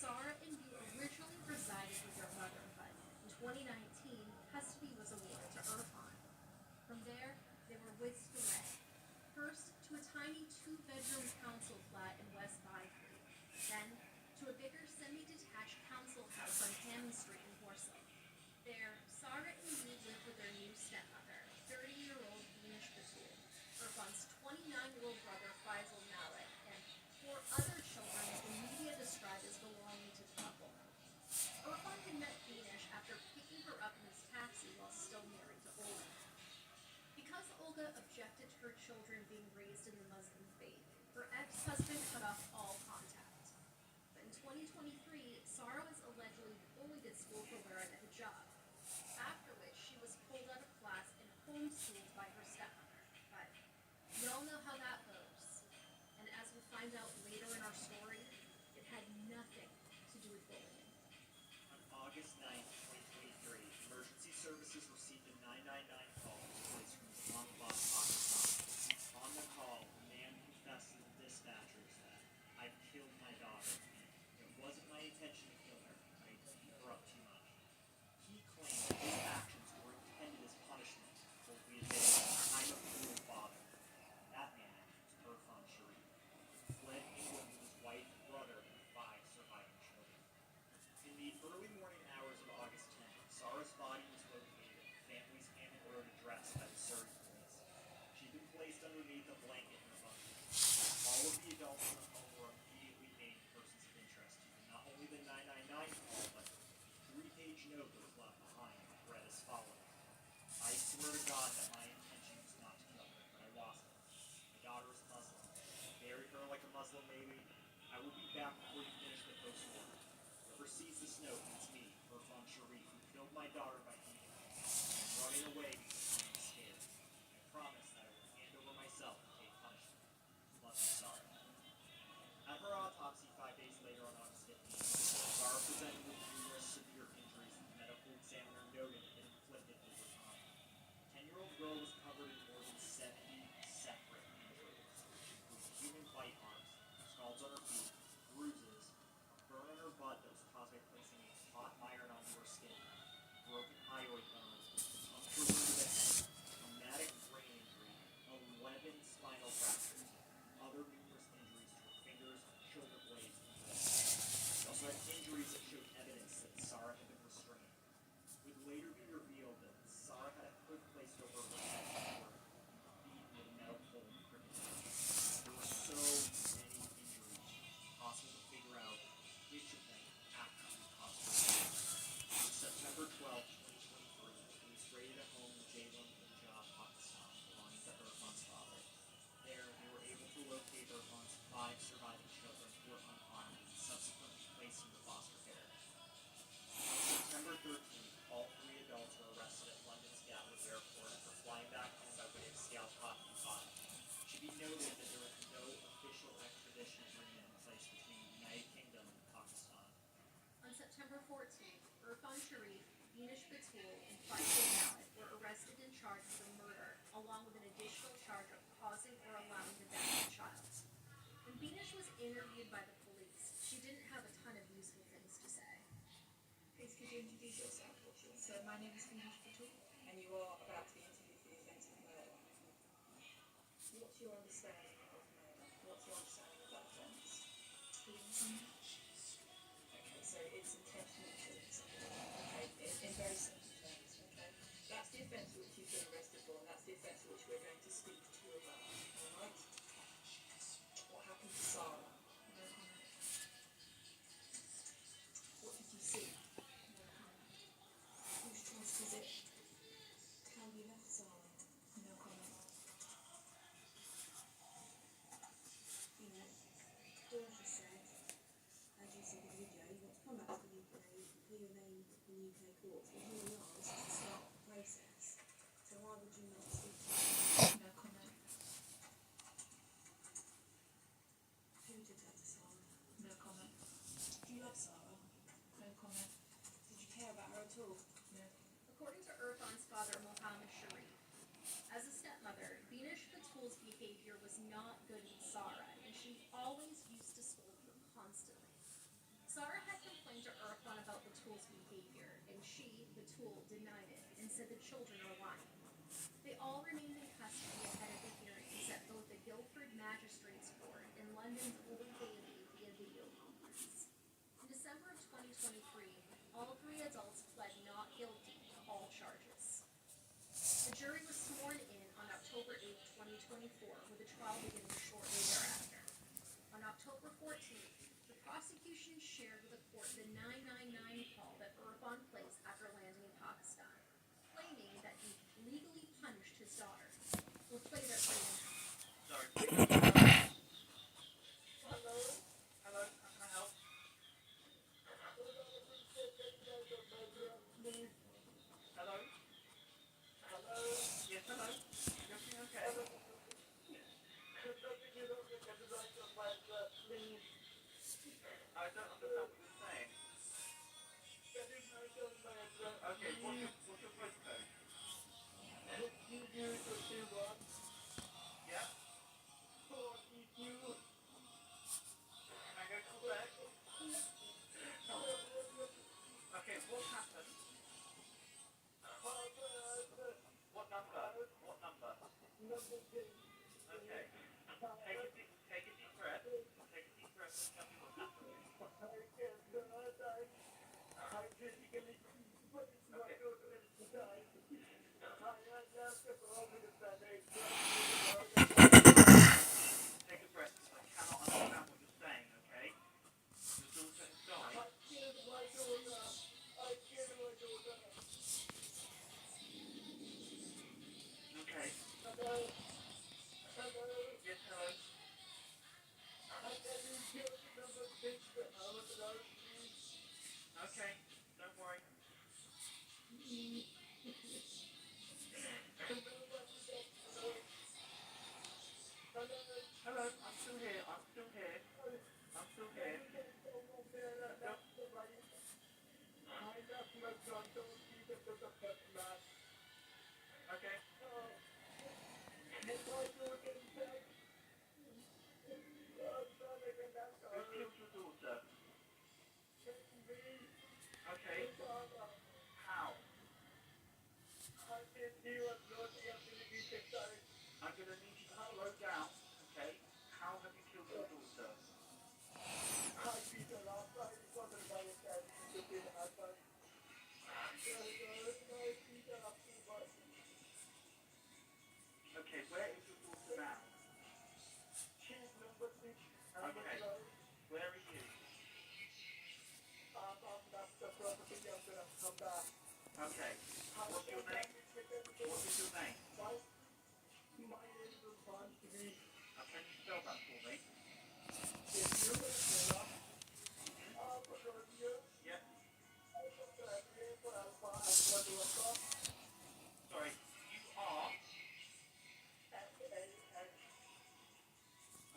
Sarah and Yu originally resided with their mother, but in 2019, custody was awarded to Irfan. From there, they were whisked away. First, to a tiny two-bedroom council flat in West Byfleet, then to a bigger semi-detached council house on Hammond Street in Warsaw. There, Sarah and Yu lived with their new stepmother, 30-year-old Beanish Batul, Irfan's 29-year-old brother Faisal Malik, and four other children that the media described as belonging to the couple. Irfan had met Beanish after picking her up in his taxi while still married to Olga. Because Olga objected to her children being raised in the Muslim faith, her ex-husband cut off all contact. But in 2023, Sarah was allegedly bullied at school for wearing a hijab, after which she was pulled out of class and homeschooled by her stepmother. But we all know how that goes. And as we'll find out later in our story, it had nothing to do with bullying. On August 9th, 2023, emergency services received a 999 call to police from Islamabad, Pakistan. On the call, a man confessed to the dispatchers that, "I've killed my daughter. It wasn't my intention to kill her. I beat her up too much." He claimed that his actions were intended as punishment for admitting, "I'm a cruel father." That man was Irfan Sharif, who fled England with his wife, brother, and 5 surviving children. In the early morning hours of August 10th, Sarah's body was located at the family's Hammond Road address by the Surrey police. She'd been placed underneath a blanket in her bunker. All of the adults in the home were immediately named persons of interest using not only the 999 call, but a 3-page note that was left behind that read as follows: "I swear to God that my intention was not to kill her, but I lost her. My daughter is Muslim. Bury her like a Muslim baby. I will be back before you finish the post-mortem. Whoever sees this note, it's me, Irfan Sharif, who killed my daughter by beating her. I'm running away because I am scared. I promise that I will hand over myself to take punishment. Love you, Sarah." At her autopsy 5 days later on August 15th, Sarah presented with numerous severe injuries that the medical examiner noted had been inflicted over time. The 10-year-old girl was covered in more than 70 separate injuries, including human bite marks, scalds on her feet, bruises, a burn on her butt that was caused by placing a hot iron onto her skin, broken hyoid bone, a puncture wound to the head, traumatic brain injury, 11 spinal fractures, and other numerous injuries to her fingers, shoulder blades, and wrists. She also had injuries that showed evidence that Sarah had been restrained. It would later be revealed that Sarah had a hood placed over her head and beaten with a metal pole in cricket matches. There were so many injuries, it's impossible to figure out which of them actually caused her death. On September 12, 2023, police raided a home in Jhelum, Punjab, Pakistan, belonging to Irfan's father. There, they were able to locate Irfan's 5 surviving children who were unharmed and subsequently placed into foster care. On September 13th, all 3 adults were arrested at London's Gatwick Airport after flying back home by way of Scalcott and Dubai. It should be noted that there was no official extradition agreement in place between the United Kingdom and Pakistan. On September 14th, Irfan Sharif, Beanish Batul, and Faisal Malik were arrested and charged with murder, along with an additional charge of causing or allowing the death of a child. When Beanish was interviewed by the police, she didn't have a ton of useful things to say. Please could you introduce yourself? So my name is Beanish Batul, and you are about to be interviewed for the offence of murder. What's your understanding of murder? What's your understanding of that offence? Okay, so it's intentional killing someone. Okay, in very simple terms. Okay, that's the offence which you've been arrested for, and that's the offence which we're going to speak to you about. All right. What happened to Sarah? No comment. What did you see? No comment. Whose choice was it? How you left Sarah? No comment. You know, Dorothy said, as you said in the video, you want to come back to the UK, clear your name in UK courts, but here we are, this is the start of the process. So why would you not speak to them? No comment. Who did that to Sarah? No comment. Do you love Sarah? No comment. Did you care about her at all? No. According to Irfan's father, Mohammed Sharif, as a stepmother, Beanish Batul's behavior was not good with Sarah, and she always used to scold her constantly. Sarah had to Irfan about the tool's behavior, and she, the tool, denied it and said the children are lying. They all remained in custody ahead of the hearings at both the Guildford Magistrates Court and London's Old Bailey via video conference. In December of 2023, all three adults pled not guilty to all charges. The jury was sworn in on October 8, 2024, with the trial beginning shortly thereafter. On October 14th, the prosecution shared with the court the 999 call that Irfan placed after landing in Pakistan, claiming that he legally punished his daughter. We'll play that for you now. Sorry. Hello? Hello? How can I help? Hello? Hello? Yes, hello? Everything okay? I don't understand what you're saying. Okay, what's your postcode? Yeah? Can I go Quebec? Okay, what happened? What number? What number? Okay. Take a deep breath. Take a deep breath and tell me what happened. Take a breath because I cannot understand what you're saying, okay? Your daughter has died. Okay. Yes, hello. Okay, don't worry. Hello, I'm still here. I'm still here. I'm still here. Okay. Who killed your daughter? Okay. How? I'm gonna need you to slow down, okay? How have you killed your daughter? Okay, where is your daughter now? Okay. Where are you? Okay. What's your name? What is your name? Can you spell that for me? Yeah. Sorry. You are?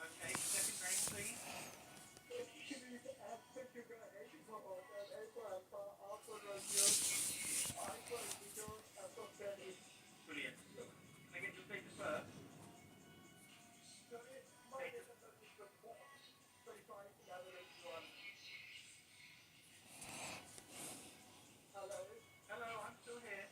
Okay. Second name, please. Brilliant. Can I get your date of birth? Hello, I'm still here.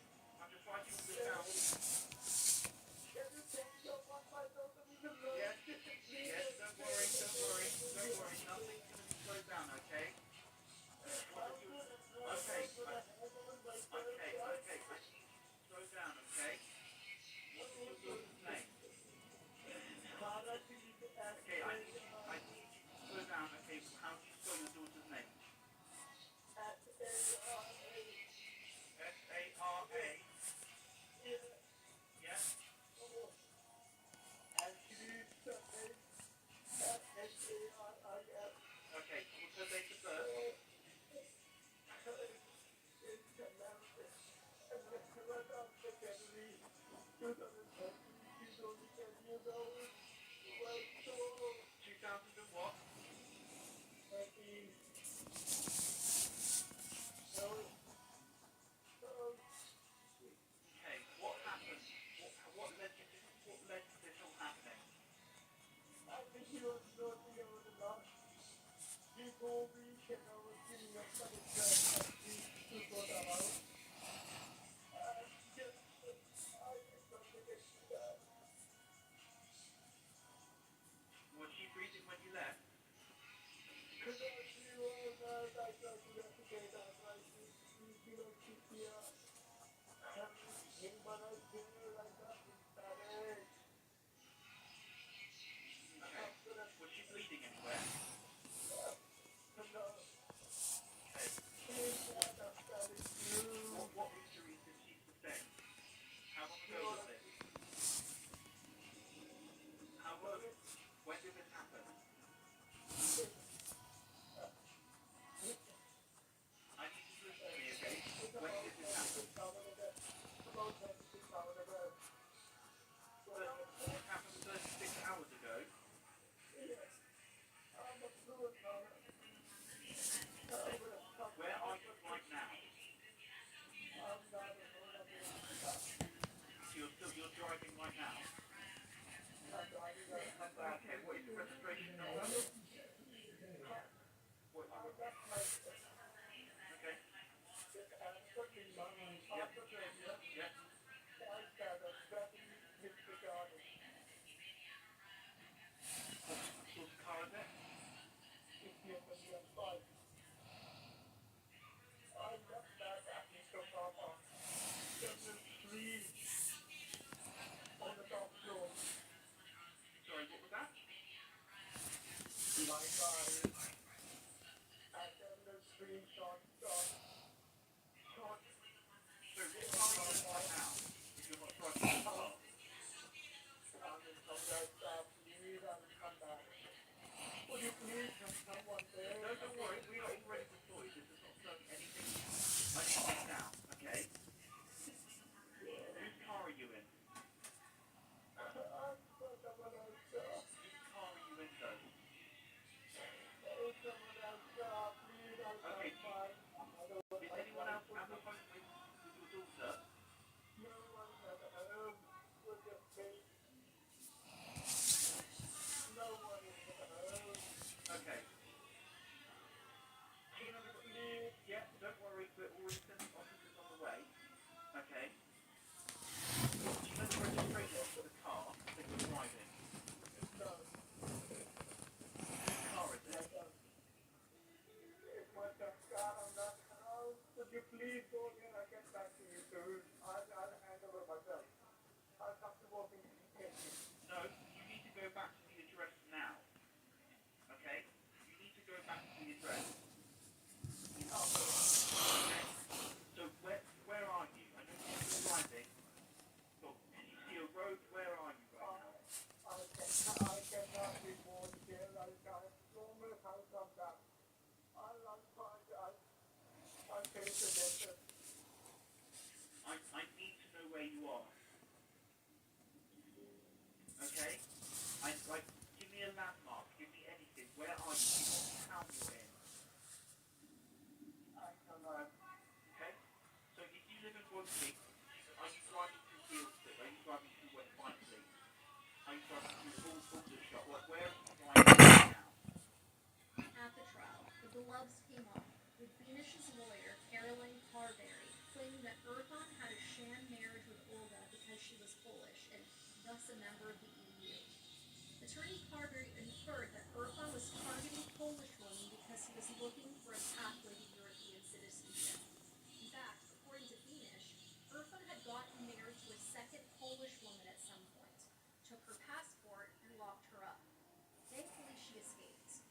Was she bleeding anywhere? What injuries did she sustain? How long ago was this? How long? When did this happen? I need you to listen to me, okay? When did this happen? This happened 36 hours ago. Where are you right now? You're driving right now. Okay, what is the registration number? What? Okay. Yep. Yep. Whose car is it? Sorry, what was that? So what car are you in right now? If you're not driving the car. No, don't worry. We are already deployed. This is not showing anything. I need this now, okay? Whose car are you in? Whose car are you in, though? Okay, is anyone else at the home with your daughter? Okay. Yeah, don't worry. We're already sending officers on the way. Okay. Do you know the registration for the car that you're driving? Whose car is it? No, you need to go back to the address now. Okay? You need to go back to the address. Okay? So where are you? I know you're still driving. But can you see a road? Where are you right now? I need to know where you are. Okay? Give me a landmark. Give me anything. Where are you? Give me what town you're in. Okay? So if you live in Woking, are you driving through Guildford? Are you driving through West Byfleet? Are you driving through Aldershot? Where are you driving right now? At the trial, the gloves came off, with Benish's lawyer, Caroline Carberry, claiming that Irfan had a sham marriage with Olga because she was Polish and thus a member of the EU. Attorney Carberry inferred that Irfan was targeting Polish women because he was looking for a pathway to European citizenship. In fact, according to Benish, Irfan had gotten married to a second Polish woman at some point, took her passport, and locked her up. Thankfully, she escaped.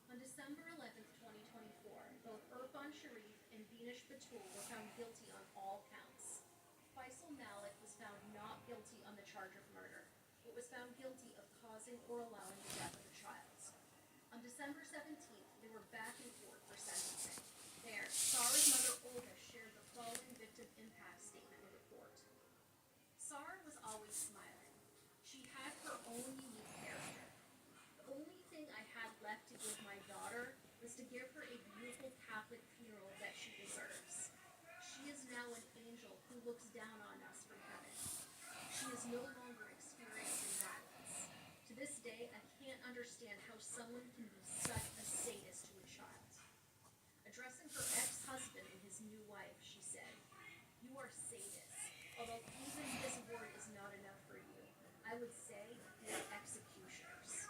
On December 11th, 2024, both Irfan Sharif and Benish Batul were found guilty on all counts. Faisal Malik was found not guilty on the charge of murder, but was found guilty of causing or allowing the death of a child. On December 17th, they were back in court for sentencing. There, Sarah's mother Olga shared the following victim impact statement with the court. Sarah was always smiling. She had her own unique character. The only thing I had left to give my daughter was to give her a beautiful Catholic funeral that she deserves. She is now an angel who looks down on us from heaven. She is no longer experiencing violence. To this day, I can't understand how someone can be such a sadist to a child. Addressing her ex-husband and his new wife, she said, "You are sadists. Although even this word is not enough for you, I would say you're executioners."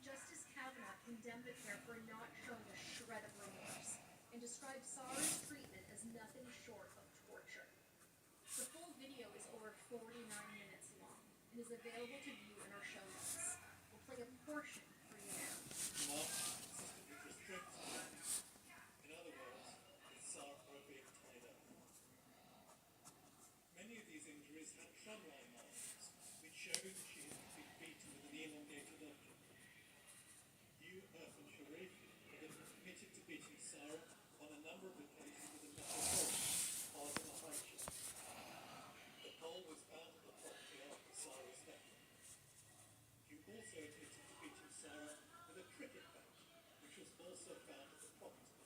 Justice Kavanaugh condemned the pair for not showing a shred of remorse, and described Sarah's treatment as nothing short of torture. The full video is over 49 minutes long and is available to view in our show notes. We'll play a portion for you now. Mark consistently restricts. In other words, it's Sarah being tied up. Many of these injuries had tramline marks, which showed that she had been beaten with an elongated object. You, Earth and Sharif have been admitted to beating Sarah on a number of occasions with a metal pole, hard on a high chair. The pole was found at the property after Sarah's death. You also admitted to beating Sarah with a cricket bat, which was also found at the property.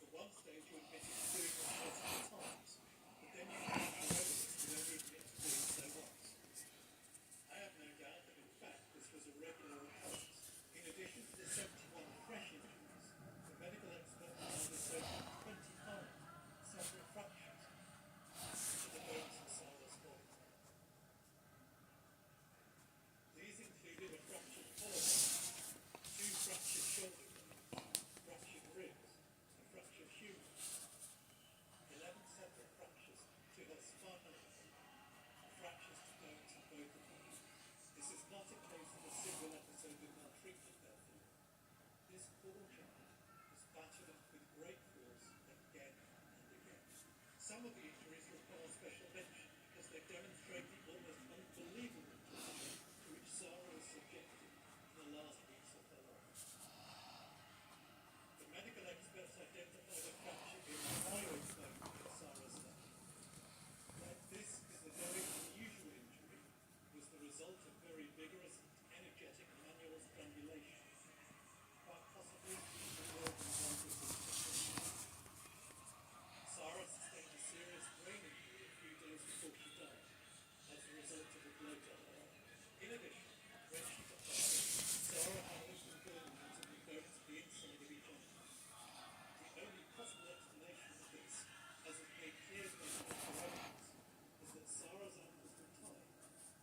At one stage you admitted to doing this multiple times, but then you found no evidence to only admit to doing so once. I have no doubt that in fact this was a regular occurrence. In addition to the 71 fresh injuries, the medical expert found associated 25 separate fractures to the bones in Sarah's body. These included a fractured collarbone, 2 fractured shoulder blades, fractured ribs, a fractured humerus, 11 separate fractures to her spinal cord, fractures to bones in both of them. This is not a case of a single episode of maltreatment, therefore. This poor child was battered with great force again and again. Some of the injuries require special mention because they demonstrate the almost unbelievable torture to which Sarah was subjected in the last weeks of her life. The medical experts identified a fracture in the thyroid bone in Sarah's neck. Like this is a very unusual injury, was the result of very vigorous, energetic manual strangulation, quite possibly the word involved with this. Sarah sustained a serious brain injury a few days before she died, as a result of a blow to her eye. In addition, when she died, Sarah had open burns of the bones of the inside of each arm. The only possible explanation of this, as is made clear in the medical evidence, is that Sarah's ankles were tied,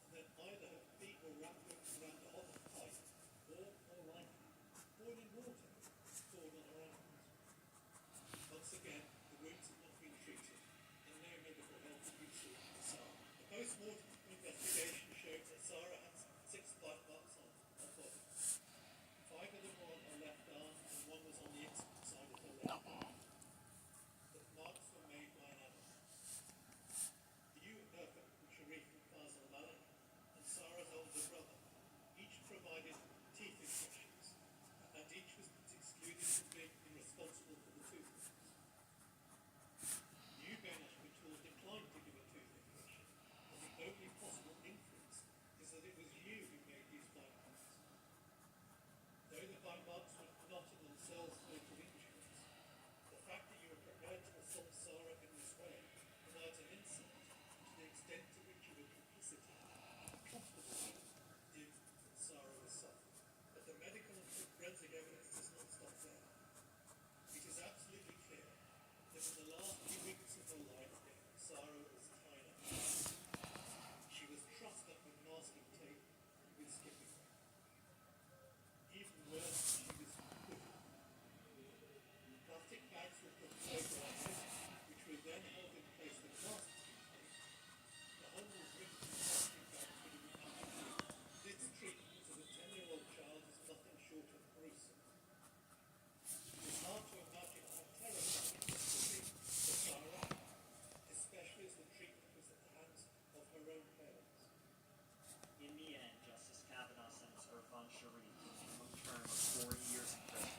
and that either her feet were wrapped around the hot pipe, or, more likely, boiling water poured on her ankles. Once again, the wounds had not been treated, and no medical help had been sought for Sarah. A post-mortem investigation showed that Sarah had 6 bite marks on her body. 5 of them were on her left arm, and 1 was on the inside of her left arm. The marks were made by an adult. You, Earth and Sharif and Fazal Malik, and Sarah's older brother, each provided teeth injections, and each was excluded from being responsible for the tooth injections. You, Ben Ashbitul, declined to give a tooth injection, and the only possible inference is that it was you who made these bite marks. Though the bite marks were not in themselves fatal injuries, the fact that you were prepared to assault Sarah in this way provides an insight to the extent to which you were complicit in and comfortable with the infliction that Sarah was suffering. But the medical and forensic evidence does not stop there. It is absolutely clear that in the last few weeks of her life, Sarah was tied up. She was trussed up with masking tape and with skipping rope. Even worse, she was hooded. Plastic bags were put over her head, which were then held in place with masking tape. The whole was ripped in plastic bags with a repeated loop. This treatment of a 10-year-old child is nothing short of gruesome. It is hard to imagine how terrifying it must have been for Sarah, especially as the treatment was at the hands of her own parents. In the end, Justice Kavanaugh sentenced Irfan Sharif to a minimum term of 40 years in prison,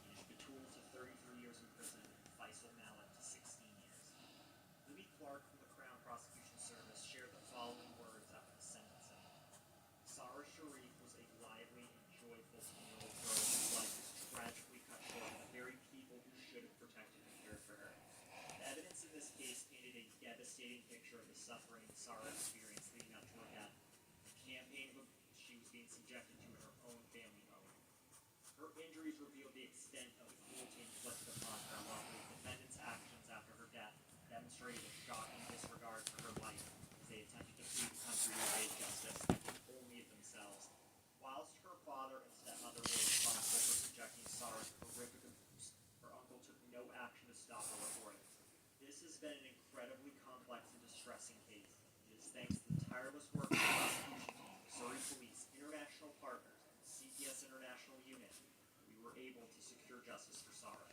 Anish Batul to 33 years in prison, and Faisal Malik to 16 years. Libby Clark from the Crown Prosecution Service shared the following words after the sentencing. Sarah Sharif was a lively and joyful 10-year-old girl whose life was tragically cut short by the very people who should have protected and cared for her. The evidence in this case painted a devastating picture of the suffering Sarah experienced leading up to her death, the campaign of abuse she was being subjected to in her own family home. Her injuries revealed the extent of the cruelty inflicted upon her, while the defendants' actions after her death demonstrated a shocking disregard for her life as they attempted to flee the country to evade justice, thinking only of themselves. Whilst her father and stepmother were responsible for subjecting Sarah to horrific abuse, her uncle took has been an incredibly complex and distressing case. It is thanks to the tireless work of the prosecution team, Surrey Police, international partners, and the CPS International Unit, we were able to secure justice for Sarah.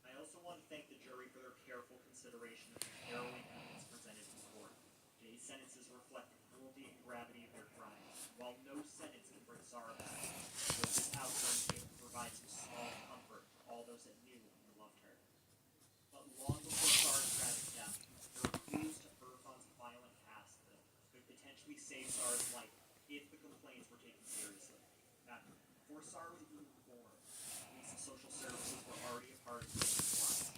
I also want to thank the jury for their careful consideration of the harrowing evidence presented in court. Today's sentences reflect the cruelty and gravity of their crimes. While no sentence can bring Sarah back, this outcome came to provide some small comfort to all those that knew and loved her. But long before Sarah's tragic death, there were clues to Irfan's violent past that could potentially save Sarah's life if the complaints were taken seriously. In fact, before Sarah was even born, police and social services were already a part of the family's lives.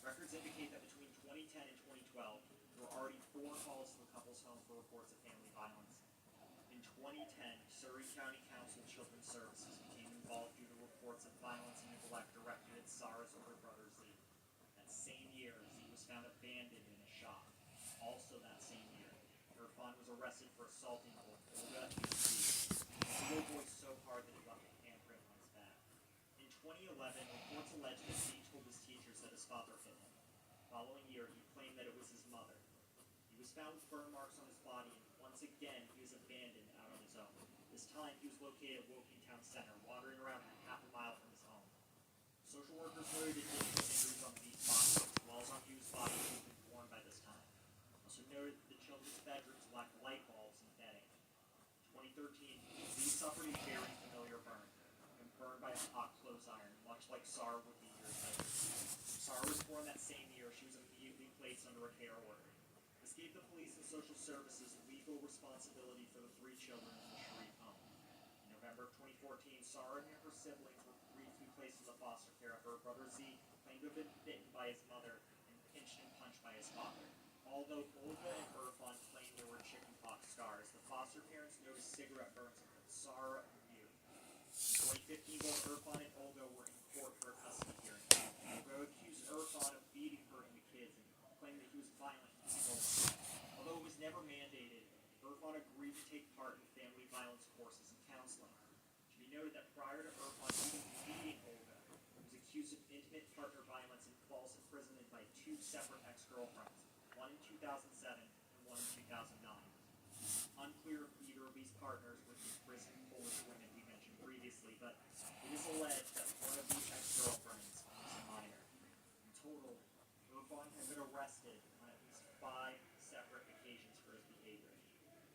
Records indicate that between 2010 and 2012, there were already 4 calls to the couple's home for reports of family violence. In 2010, Surrey County Council Children's Services became involved due to reports of violence and neglect directed at Sarah's older brother Z. That same year, Z was found abandoned in a shop. Also that same year, Irfan was arrested for assaulting both Olga and Z. The little boy so hard that he left a handprint on his back. In 2011, reports alleged that Z told his teachers that his father hit him. The following year, he claimed that it was his mother. He was found with burn marks on his body, and once again, he was abandoned out on his own. This time, he was located at Woking Town Center, wandering around half a mile from his home. Social workers noted additional injuries on Z's body, as well as on Hugh's body, who had been born by this time. Also noted that the children's bedrooms lacked light bulbs and bedding. In 2013, Z suffered a very familiar burn, and burned by a hot clothes iron, much like Sarah would be years later. Sarah was born that same year. She was immediately placed under a care order. This gave the police and social services legal responsibility for the 3 children in the Sharif home. In November of 2014, Sarah and her siblings were briefly placed into foster care after her brother Z claimed to have been bitten by his mother and pinched and punched by his father. Although Olga and Irfan claimed there were chickenpox scars, the foster parents noticed cigarette burns on both Sarah and Hugh. In 2015, both Irfan and Olga were in court for a custody hearing. Olga accused Irfan of beating her and the kids and claimed that he was violent and controlling. Although it was never mandated, Irfan agreed to take part in family violence courses and counseling. It should be noted that prior to Irfan even beating Olga, he was accused of intimate partner violence and false imprisonment by 2 separate ex-girlfriends, one in 2007 and one in 2009. It's unclear if either of these partners were the imprisoned Polish women we mentioned previously, but it is alleged that one of these ex-girlfriends was a minor. In total, Irfan had been arrested on at least 5 separate occasions for his behavior.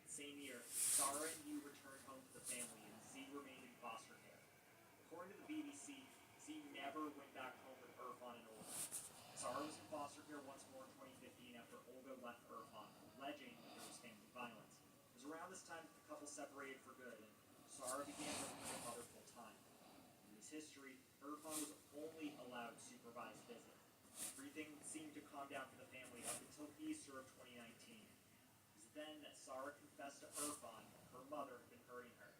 The same year, Sarah and Hugh returned home to the family and Z remained in foster care. According to the BBC, Z never went back home with Irfan and Olga. Sarah was in foster care once more in 2015 after Olga left Irfan, alleging that there was family violence. It was around this time that the couple separated for good, and Sarah began living with her mother full-time. In his history, Irfan was only allowed supervised visits. Everything seemed to calm down for the family up until Easter of 2019. It was then that Sarah confessed to Irfan that her mother had been hurting her.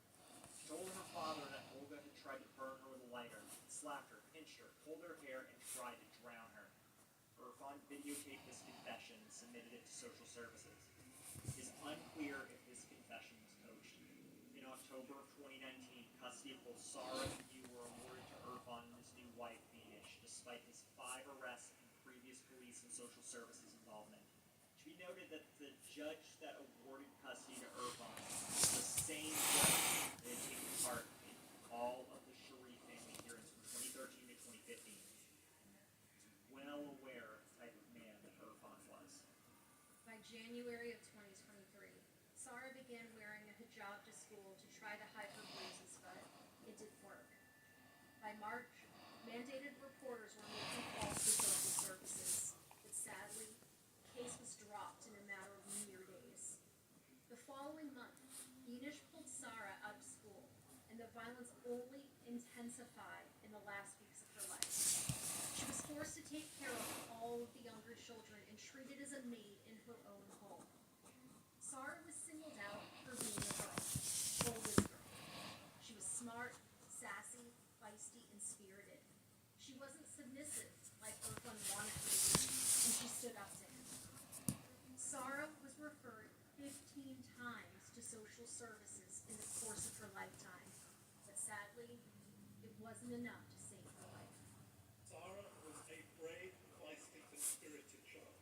She told her father that Olga had tried to burn her with a lighter, slapped her, pinched her, pulled her hair, and tried to drown her. Irfan videotaped this confession and submitted it to social services. It is unclear if this confession was coached. In October of 2019, custody of both Sarah and Hugh were awarded to Irfan and his new wife, Beanish, despite his 5 arrests and previous police and social services involvement. It should be noted that the judge that awarded custody to Irfan was the same judge that had taken part in all of the Sharif family hearings from 2013 to 2015. Well aware of the type of man that Irfan was. By January of 2023, Sarah began wearing a hijab to school to try to hide her bruises, but it didn't work. By March, mandated reporters were making calls to social services, but sadly, the case was dropped in a matter of mere days. The following month, Beanish pulled Sarah out of school, and the violence only intensified in the last weeks of her life. She was forced to take care of all of the younger children and treated as a maid in her own home. Sarah was singled out for being a girl, Olga's girl. She was smart, sassy, feisty, and spirited. She wasn't submissive like Irfan wanted her to be, and she stood up to him. Sarah was referred 15 times to social services in the course of her lifetime, but sadly, it wasn't enough to save her life. Sarah was a brave, feisty, and spirited child.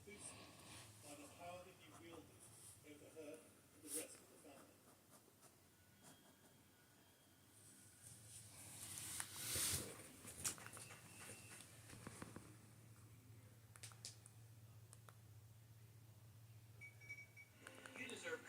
boosted by the power that you wielded over her and the rest of the family. You deserve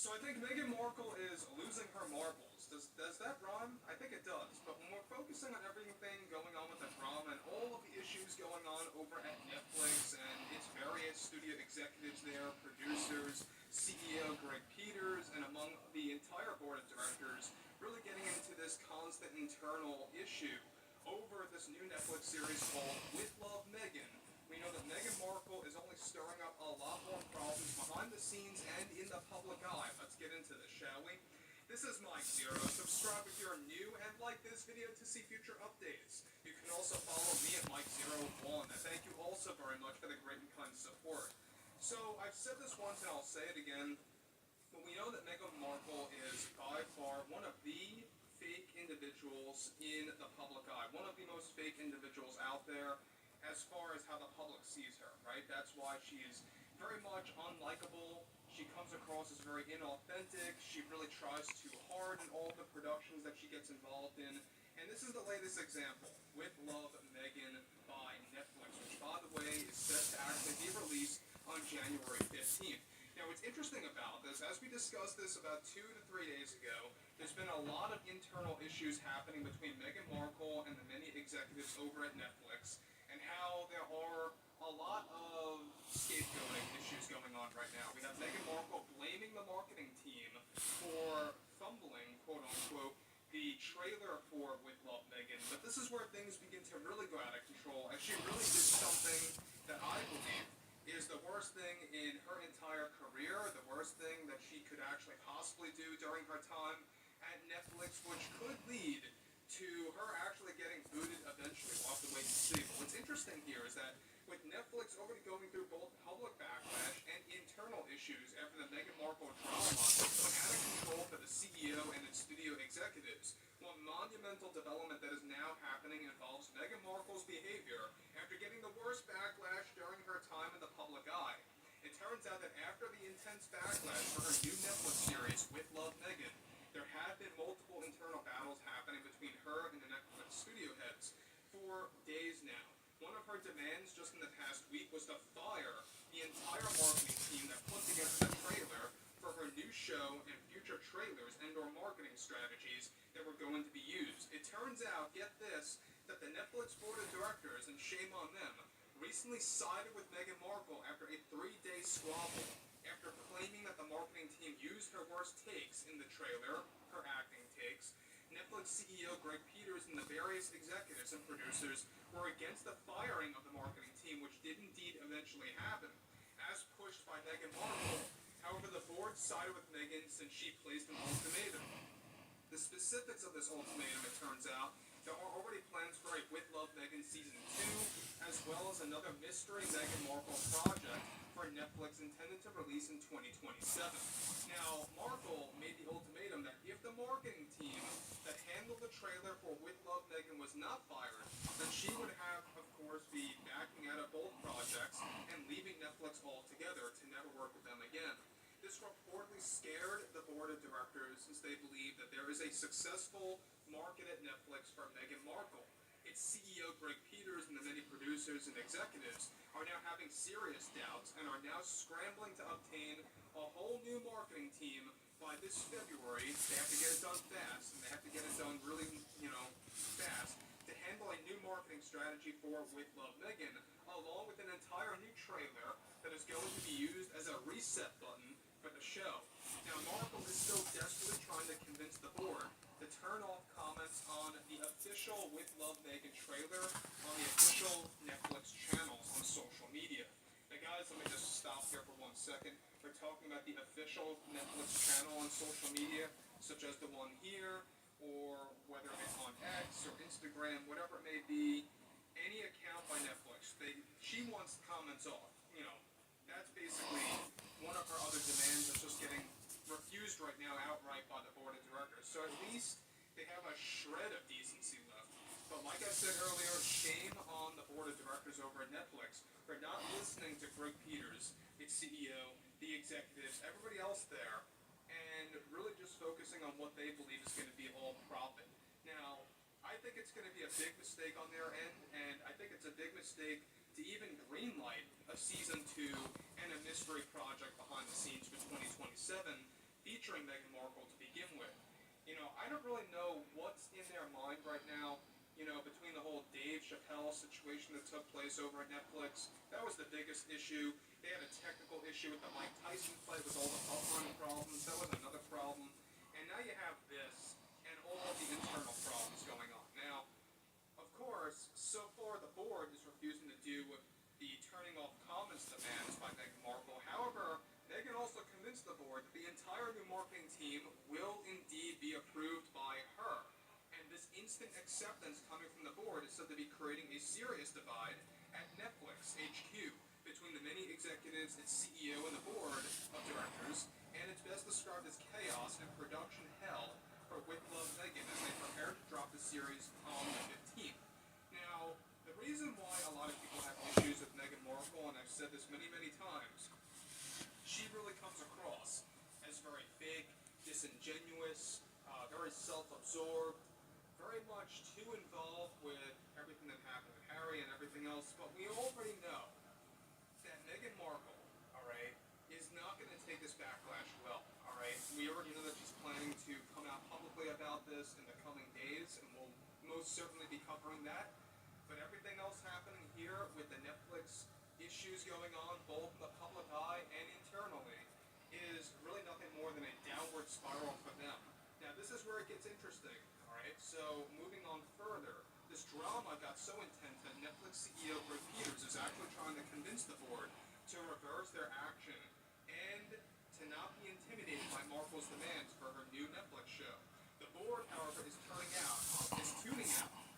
So I think Meghan Markle is losing her marbles. Does that rhyme? I think it does. But when we're focusing on everything going on with the drama and all of the issues going on over at Netflix and its various studio executives there, producers, CEO Greg Peters, and among the entire board of directors, really getting into this constant internal issue over this new Netflix series called With Love, Meghan. We know that Meghan Markle is only stirring up a lot more problems behind the scenes and in the public eye. Let's get into this, shall we? This is Mike Zero. Subscribe if you're new and like this video to see future updates. You can also follow me at Mike01. And thank you also very much for the great and kind support. So I've said this once and I'll say it again, but we know that Meghan Markle is by far one of the fake individuals in the public eye. One of the most fake individuals out there as far as how the public sees her, right? That's why she's very much unlikable. She comes across as very inauthentic. She really tries too hard in all the productions that she gets involved in. And this is the latest example, With Love, Meghan by Netflix, which, by the way, is set to actually be released on January 15th. Now, what's interesting about this, as we discussed this about 2 to 3 days ago, there's been a lot of internal issues happening between Meghan Markle and the many executives over at Netflix, and how there are a lot of scapegoating issues going on right now. We have Meghan Markle blaming the marketing team for fumbling, quote unquote, the trailer for With Love, Meghan. But this is where things begin to really go out of control, and she really did something that I believe is the worst thing in her entire career, the worst thing that she could actually possibly do during her time at Netflix, which could lead to her actually getting booted eventually. We'll have to wait and see. But what's interesting here is that with Netflix already going through both public backlash and internal issues after the Meghan Markle drama went out of control for the CEO and its studio executives, one monumental development that is now happening involves Meghan Markle's behavior after getting the worst backlash during her time in the public eye. It turns out that after the intense backlash for her new Netflix series, With Love, Meghan, there have been multiple internal battles happening between her and the Netflix studio heads for days now. One of her demands just in the past week was to fire the entire marketing team that put together the trailer for her new show and future trailers and or marketing strategies that were going to be used. It turns out, get this, that the Netflix board of directors, and shame on them, recently sided with Meghan Markle after a 3-day squabble after claiming that the marketing team used her worst takes in the trailer, her acting takes. Netflix CEO Greg Peters and the various executives and producers were against the firing of the marketing team, which did indeed eventually happen, as pushed by Meghan Markle. However, the board sided with Meghan since she placed an ultimatum. The specifics of this ultimatum, it turns out, there are already plans for a With Love, Meghan Season 2, as well as another mystery Meghan Markle project for Netflix intended to release in 2027. Now, Markle made the ultimatum that if the marketing team that handled the trailer for With Love, Meghan was not fired, then she would have, of course, be backing out of both projects and leaving Netflix altogether to never work with them again. This reportedly scared the board of directors since they believe that there is a successful market at Netflix for Meghan Markle. Its CEO Greg Peters and the many producers and executives are now having serious doubts and are now scrambling to obtain a whole new marketing team by this February. They have to get it done fast, and they have to get it done really, fast, to handle a new marketing strategy for With Love, Meghan, along with an entire new trailer that is going to be used as a reset button for the show. Now, Markle is still desperately trying to convince the board to turn off comments on the official With Love, Meghan trailer on the official Netflix channels on social media. Now, guys, let me just stop here for 1 second. We're talking about the official Netflix channel on social media, such as the one here, or whether it's on X or Instagram, whatever it may be, any account by Netflix. She wants comments off. That's basically one of of her other demands are just getting refused right now outright by the board of directors. So at least they have a shred of decency left. But like I said earlier, shame on the board of directors over at Netflix for not listening to Greg Peters, its CEO, the executives, everybody else there, and really just focusing on what they believe is going to be all profit. Now, I think it's going to be a big mistake on their end, and I think it's a big mistake to even greenlight a season 2 and a mystery project behind the scenes for 2027 featuring Meghan Markle to begin with. You know, I don't really know what's in their mind right now, you know, between the whole Dave Chappelle situation that took place over at Netflix. That was the biggest issue. They had a technical issue with the Mike Tyson fight with all the upfront problems. That was another problem. And now you have this and all of the internal problems going on. Now, of course, so far the board is refusing to do the turning off comments demands by Meghan Markle. However, Meghan also convinced the board that the entire new marketing team will indeed be approved by her. And this instant acceptance coming from the board is said to be creating a serious divide at Netflix HQ between the many executives, its CEO, and the board of directors, and it's best described as chaos and production hell for With Love Meghan as they prepare to drop the series on the 15th. Now, the reason why a lot of people have issues with Meghan Markle, and I've said this many, many times, she really comes across as very fake, disingenuous, very self-absorbed, very much too involved with everything that happened with Harry and everything else. But we already know that Meghan Markle, alright, is not going to take this backlash well, alright? We already know that she's planning to come out publicly about this in the coming days, and we'll most certainly be covering that. But everything else happening here with the Netflix issues going on, both in the public eye and internally, is really nothing more than a downward spiral for them. Now, this is where it gets interesting, alright? So, moving on further, this drama got so intense that Netflix CEO Greg Peters is actually trying to convince the board to reverse their action and to not be intimidated by Markle's demands for her new Netflix show. The board, however, is tuning out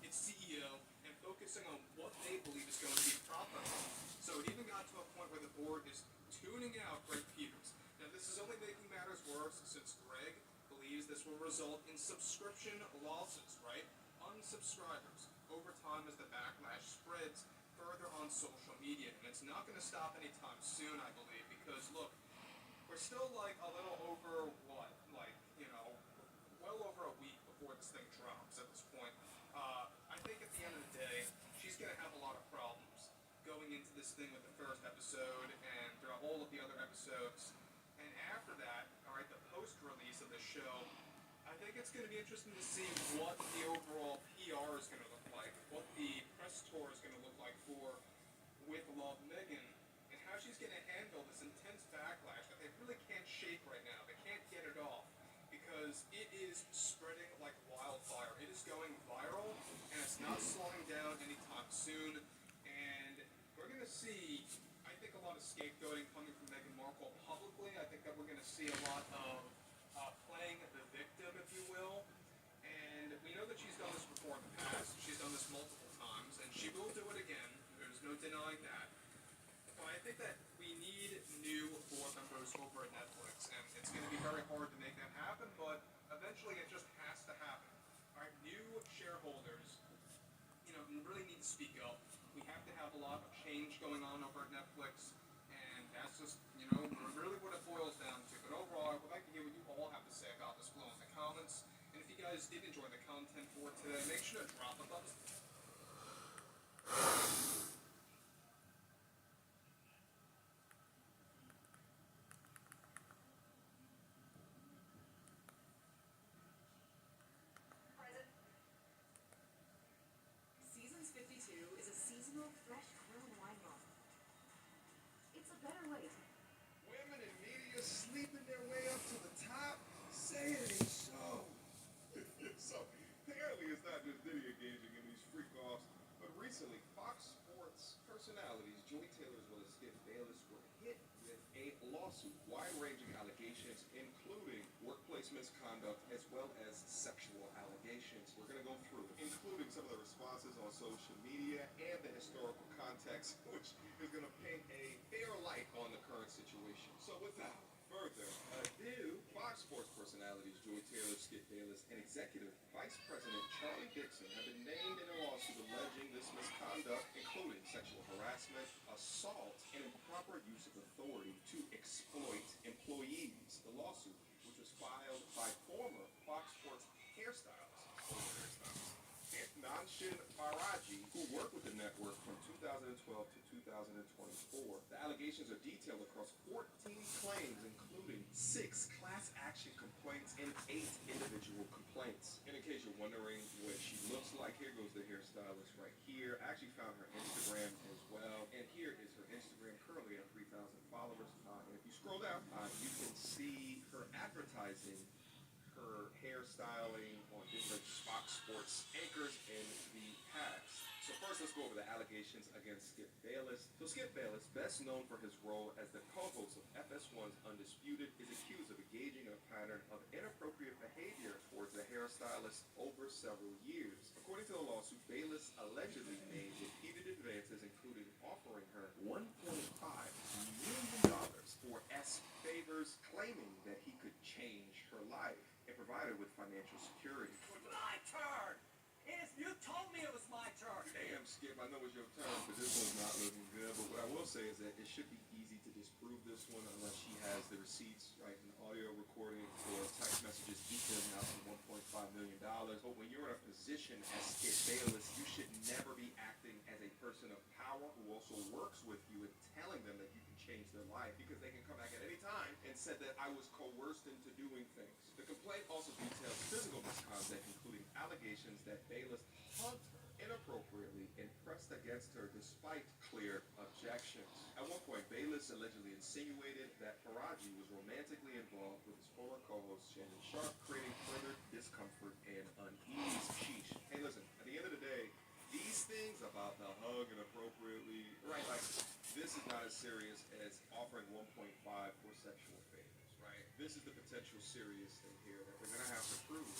its CEO and focusing on what they believe is going to be profitable. So it even got to a point where the board is tuning out Greg Peters. Now, this is only making matters worse since Greg believes this will result in subscription losses, right? Unsubscribers over time as the backlash spreads further on social media. And it's not going to stop anytime soon, I believe, because look, we're still like a little over what? Like, you know, well over a week before this thing drops at this point. I think at the end of the day, she's going to have a lot of problems going into this thing with the first episode and throughout all of the other episodes. And after that, alright, the post-release of the show, I think it's going to be interesting to see what the overall PR is going to look like, what the press tour is going to look like for With Love Meghan, and how she's going to handle this intense backlash that they really can't shake right now. They can't get it off because it is spreading like wildfire. It is going viral, and it's not slowing down anytime soon. And we're going to see, I think, a lot of scapegoating coming from Meghan Markle publicly. I think that we're going to see a lot of playing the victim, if you will. And we know that she's done this before in the past. She's done this multiple times, and she will do it again. There's no denying that. But I think that we need new board members over at Netflix, and it's going to be very hard to make that happen, but eventually it just has to happen. Alright, new shareholders, you know, really need to speak up. We have to have a lot of change going on over at Netflix, and that's just, you know, really what it boils down to. But overall, I would like to hear what you all have to say about this below in the comments. And if you guys did enjoy the content for today, make sure to drop a thumbs up. Seasons 52 is a seasonal fresh grilled wine bottle. It's a better way to Women in media sleeping their way up to the top? Say it ain't so. So, apparently it's not just Diddy engaging in these freak-offs, but recently Fox Sports personalities Joy Taylor as well as Skip Bayless were hit with a lawsuit, wide-ranging allegations, including workplace misconduct as well as sexual allegations. We're going to go through it, including some of the responses on social media and the historical context, which is going to paint a fair light on the current situation. So without further ado, Fox Sports personalities Joy Taylor, Skip Bayless, and Executive Vice President Charlie Dixon have been named in a lawsuit alleging this misconduct, including sexual harassment, assault, and improper use of authority to exploit employees. The lawsuit, which was filed by former Fox Sports hairstylist, Nanshin Faraji, who worked with the network from 2012 to 2024. The allegations are detailed across 14 claims, including 6 class action complaints and 8 individual complaints. And in case you're wondering what she looks like, here goes the hairstylist right here. I actually found her Instagram as well. And here is her Instagram, currently at 3,000 followers. And if you scroll down, you can see her advertising her hairstyling on different Fox Sports anchors in the past. So first, let's go over the allegations against Skip Bayless. So Skip Bayless, best known for his role as the co-host of FS1's Undisputed, is accused of engaging in a pattern of inappropriate behavior towards the hairstylist over several years. According to the lawsuit, Bayless allegedly made repeated advances, including offering her $1.5 million for S favors, claiming that he could change her life and provide her with financial security. My turn! You told me it was my turn! Damn, Skip, I know it's your turn, but this one's not looking good. But what I will say is that it should be easy to disprove this one unless she has the receipts, right, an audio recording or text messages equaling out to $1.5 million. But when you're in a position as Skip Bayless, you should never be acting as a person of power who also works with you and telling them that you can change their life, because they can come back at any time and said that I was coerced into doing things. The complaint also details physical misconduct, including allegations that Bayless hugged her inappropriately and pressed against her despite clear objections. At one point, Bayless allegedly insinuated that Faraji was romantically involved with his former co-host Shannon Sharp, creating further discomfort and unease. Sheesh. Hey, listen, at the end of the day, these things about the hug inappropriately, right, like, this is not as serious as offering 1.5 for sexual favors, right? This is the potential serious thing here that we're gonna have to prove.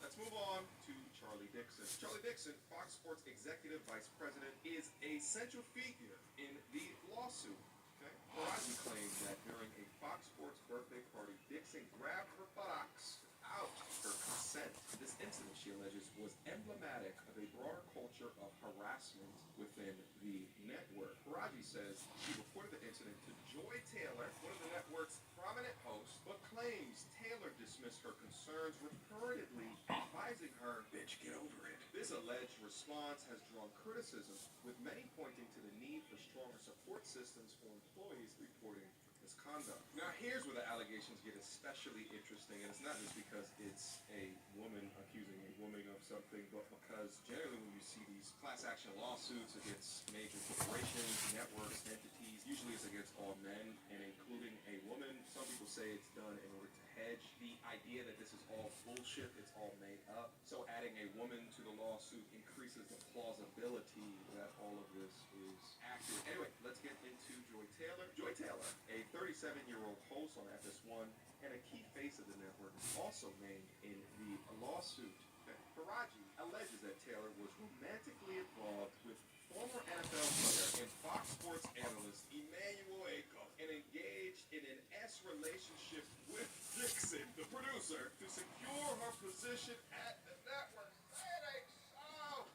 Let's move on to Charlie Dixon. Charlie Dixon, Fox Sports Executive Vice President, is a central figure in the lawsuit. Okay? Faraji claimed that during a Fox Sports birthday party, Dixon grabbed her buttocks without her consent. This incident, she alleges, was emblematic of a broader culture of harassment within the network. Faraji says she reported the incident to Joy Taylor, one of the network's prominent hosts, but claims Taylor dismissed her concerns, repeatedly advising her, "Bitch, get over it." This alleged response has drawn criticism, with many pointing to the need for stronger support systems for employees reporting misconduct. Now, here's where the allegations get especially interesting, and it's not just because it's a woman accusing a woman of something, but because generally when you see these class action lawsuits against major corporations, networks, entities, usually it's against all men, and including a woman. Some people say it's done in order to hedge the idea that this is all bullshit, it's all made up. So adding a woman to the lawsuit increases the plausibility that all of this is accurate. Anyway, let's get into Joy Taylor. Joy Taylor, a 37-year-old host on FS1 and a key face of the network, is also named in the lawsuit. Faraji alleges that Taylor was romantically involved with former NFL player and Fox Sports analyst Emmanuel Aco and engaged in an S relationship with Dixon, the producer, to secure her position at the network. That ain't so.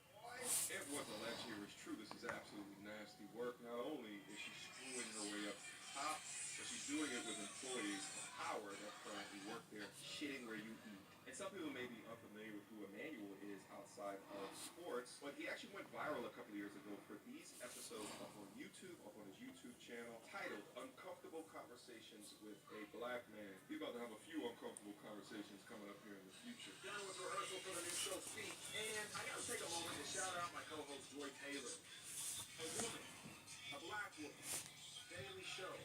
Joy. If what's alleged here is true, this is absolutely nasty work. Not only is she screwing her way up to the top, but she's doing it with employees of power that currently work there, shitting where you eat. And some people may be unfamiliar with who Emmanuel is outside of sports, but he actually went viral a couple of years ago for these episodes up on YouTube, up on his YouTube channel, titled Uncomfortable Conversations with a Black Man. We're about to have a few uncomfortable conversations coming up here in the future. Done with rehearsal for the new show Speak, and I gotta take a moment to shout out my co-host Joy Taylor. A woman, a black woman, daily show.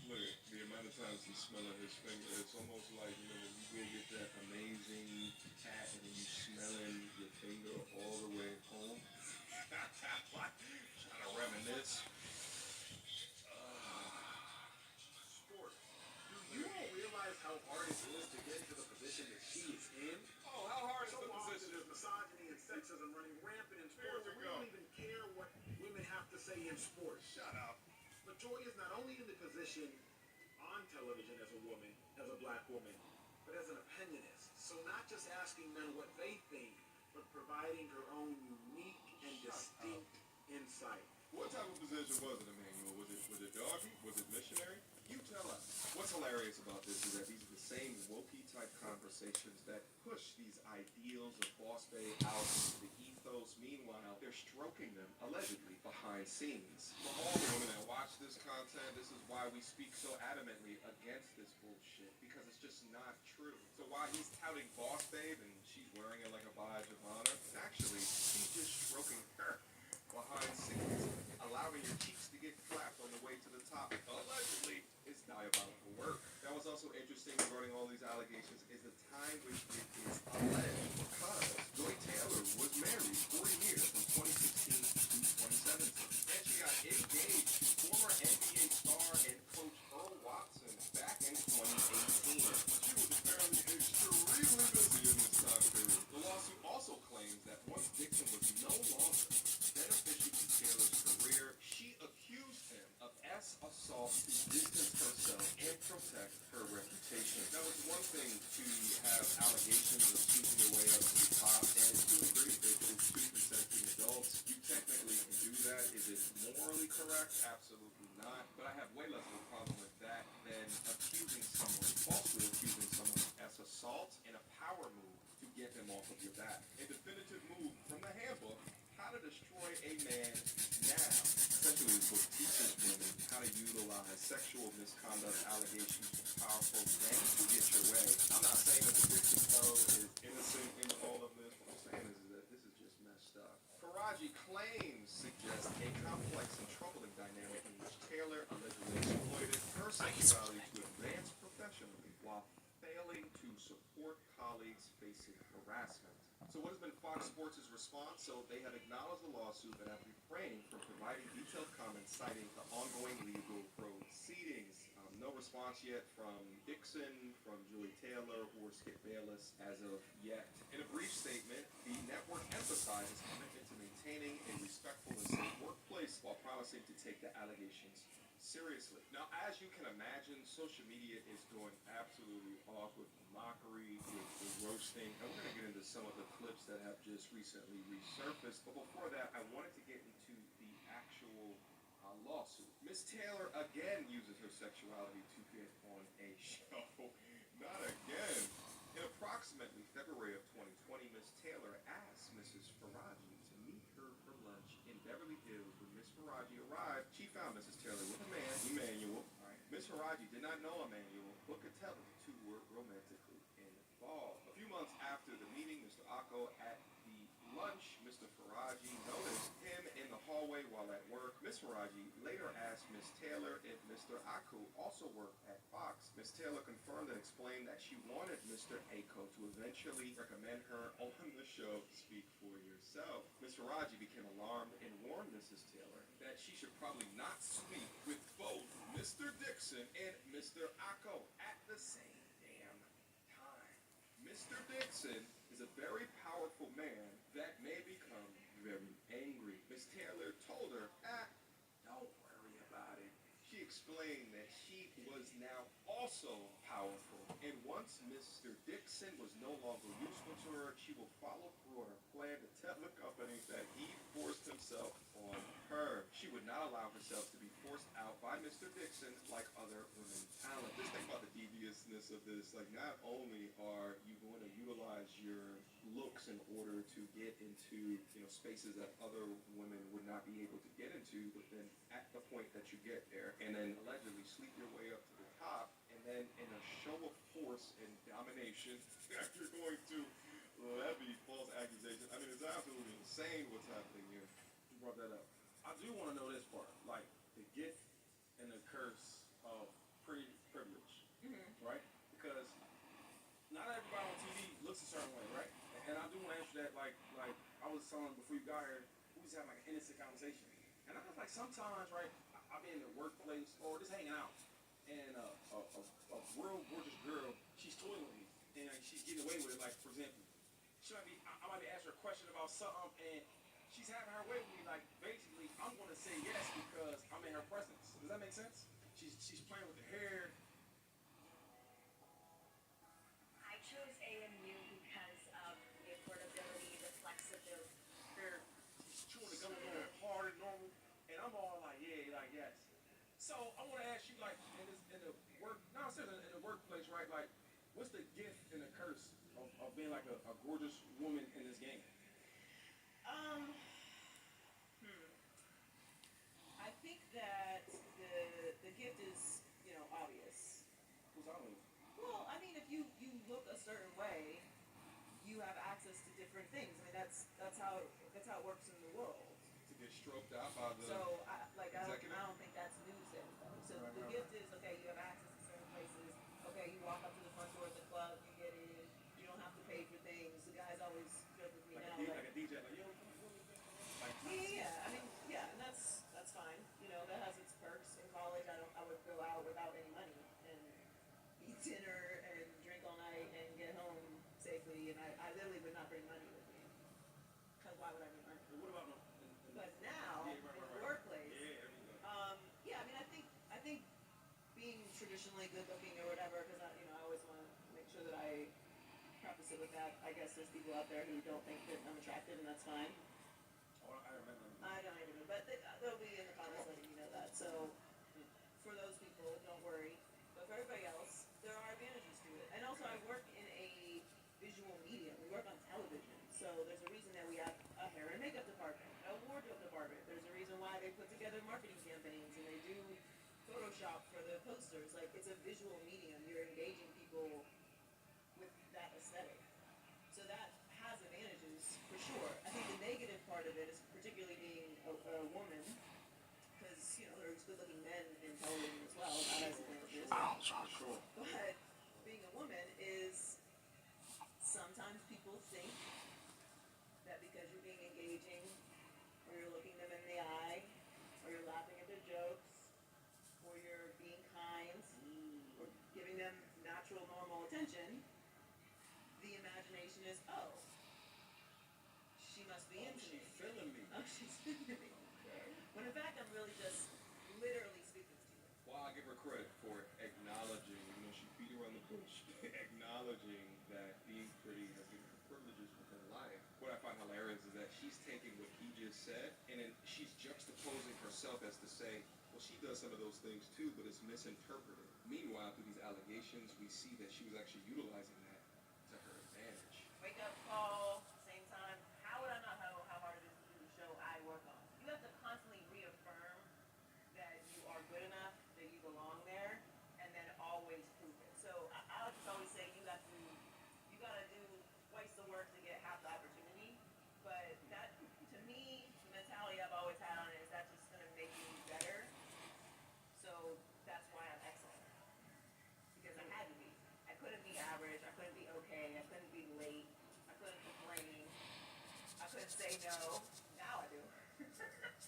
Look at the amount of times he's smelling his finger. It's almost like, you know, when you go get that amazing tat and then you smelling your finger all the way home. Trying to reminisce. Sport. Do you all realize how hard it is to get into the position that she is in? Oh, how hard is So the often position? there's misogyny and sexism running rampant in sports, and we don't even care what women have to say in sports. Shut up. But Joy is not only in the position on television as a woman, as a black woman, but as an opinionist. So not just asking men what they think, but providing her own unique and distinct insight. What type of position was it, Emmanuel? Was it doggy? Was it missionary? You tell us. What's hilarious about this is that these are the same wokey type conversations that push these ideals of boss babe out into the ethos. Meanwhile, they're stroking them, allegedly, behind scenes. For all the women that watch this content, this is why we speak so adamantly against this bullshit, because it's just not true. So while he's touting boss babe and she's wearing it like a badge of honor, actually, he's just stroking her behind scenes, allowing your cheeks to get clapped on the way to the top. Allegedly, is diabolical work. That was also interesting regarding all these allegations is the time which it is alleged, because Joy Taylor was married 40 years from 2016 to 2017, and she got engaged to former NBA star and coach Earl Watson back in 2018. She was apparently extremely busy in this time period. The lawsuit also claims that once Dixon was no longer beneficial to Taylor's career, she accused him of assault to distance herself and protect her reputation. Now, it's one thing to have allegations of sweeping your way up to the top, and to a degree, if it's two consenting adults, you technically can do that. Is it morally correct? Absolutely not. But I have way less of a problem with that than falsely accusing someone of assault and a power move to get him off of your back. A definitive move from the handbook, How to Destroy a Man Now. Essentially, this book teaches women how to utilize sexual misconduct allegations for powerful gain to get your way. I'm not saying that the Dixon fellow is innocent in all of this. What I'm saying is that this is just messed up. Faraji claims suggest a complex and troubling dynamic in which Taylor allegedly exploited her sexuality to advance professionally while failing to support colleagues facing harassment. So what has been Fox Sports' response? So they have acknowledged the lawsuit but have refrained from providing detailed comments citing the ongoing legal proceedings. No response yet from Dixon, from Julie Taylor, or Skip Bayless as of yet. In a brief statement, the network emphasizes commitment to maintaining a respectful and safe workplace while promising to take the allegations seriously. Now, as you can imagine, social media is going absolutely off with the mockery, with the roasting, and we're going to get into some of the clips that have just recently resurfaced. But before that, I wanted to get into the actual lawsuit. Miss Taylor again uses her sexuality to get on a show. Not again. In approximately February of 2020, Miss Taylor asked Mrs. Faraji to meet her for lunch in Beverly Hills. When Miss Faraji arrived, she found Mrs. Taylor with a man, Emmanuel. Miss Faraji did not know Emmanuel, but could tell the two were romantically involved. A few months after the meeting, Mr. Akko at the lunch, Mr. Faraji noticed him in the hallway while at work. Miss Faraji later asked Miss Taylor if Mr. Akko also worked at Fox. Miss Taylor confirmed and explained that she wanted Mr. Akko to eventually recommend her on the show Speak for Yourself. Miss Faraji became alarmed and warned Mrs. Taylor that she should probably not speak with both Mr. Dixon and Mr. Akko at the same damn time. Mr. Dixon is a very powerful man that may become very angry. Miss Taylor told her, don't worry about it. She explained that she was now also powerful, and once Mr. Dixon was no longer useful to her, she will follow through on her plan to tell the company that he forced himself on her. She would not allow herself to be forced out by Mr. Dixon like other women talent. Just think about the deviousness of this. Like, not only are you going to utilize your looks in order to get into, spaces that other women would not be able to get into, but then at the point that you get there, and then allegedly sleep your way up to the top, and then in a show of force and domination, you're going to levy false accusations. I mean, it's absolutely insane what's happening here. You brought that up. I do want to know this part, like the gift and the curse of privilege, right? Because not everybody on TV looks a certain way, right? And I do want to answer that, like I was telling before you got here, we was having like an innocent conversation, and I was like, sometimes, right, I'll be in the workplace or just hanging out, and a real gorgeous girl, she's toying with me, and she's getting away with it. Like, for example, I might be asking her a question about something, and she's having her way with me. Like, basically, I'm going to say yes because I'm in her presence. Does that that make sense? She's playing with the hair. I chose AMU because of the affordability, the flexibility. Hair. She's chewing the gum a little harder than normal, and I'm all like, yeah, like yes. So I want to ask you, like, in the work, no, seriously, in the workplace, right? Like, what's the gift and the curse of being like a gorgeous woman in this game? Um, I think that the gift is, obvious. Who's always? Well, I mean, if you look a certain way, you have access to different things. I mean, that's how it works in the world. To get stroked out by the So, I executive? don't think that's news to anybody. So Right, the right, gift is, okay, you have access to certain places. Okay, you walk up to the front door of the club, you get in. You don't have to pay for things. The guys always joke with me now, Like a DJ, like yo, come on, like yeah. I mean, yeah, and that's fine. That has its perks. In college, I would go out without any money and eat dinner and drink all night and get home safely, and I literally would not bring money with me. Because why would I bring money? But what about But now, yeah, in right, the right. workplace, Yeah, there you go. yeah, I mean, I think being traditionally good looking or whatever, because I always want to make sure that I preface it with that. I guess there's people out there who don't think that I'm attractive, and that's fine. Oh, I remember. I don't even know, but they'll be in the comments letting you know that. So for those people, don't worry. But for everybody else, there are advantages to it. And also, I work in a visual medium. We work on television, so there's a reason that we have a hair and makeup department, a wardrobe department. There's a reason why they put together marketing campaigns and they do Photoshop for the posters. Like, it's a visual medium. You're engaging people with that aesthetic. So that has advantages for sure. I think the negative part of it is particularly being a woman, because there's good-looking men in television as well. That has advantages. Sure. But being a woman is sometimes people think that because you're being engaging, or you're looking them in the eye, or you're laughing at their jokes, or you're being kind, or giving them natural, normal attention, the imagination is, oh, she must be into She's me. feeling me. Oh, she's into me. When in fact, I'm really just literally speaking to you. Well, I give her credit for acknowledging, she beat around the bush, acknowledging that being pretty has given her privileges within life. What I find hilarious is that she's taking what he just said, and then she's juxtaposing herself as to say, well, she does some of those things too, but it's misinterpreted. Meanwhile, through these allegations, we see that she was actually utilizing that to her advantage. Wake up call, same time. How would I not know how hard it is to do the show I work on? You have to constantly reaffirm that you are good enough, that you belong there, and then always prove it. So I just always say you gotta do twice the work to get half the opportunity. But that, to me, the mentality I've always had on it is that's just gonna make me better. So that's why I'm excellent. Because I had to be. I couldn't be average. I couldn't be okay. I couldn't be late. I couldn't complain. I couldn't say no. Now I do.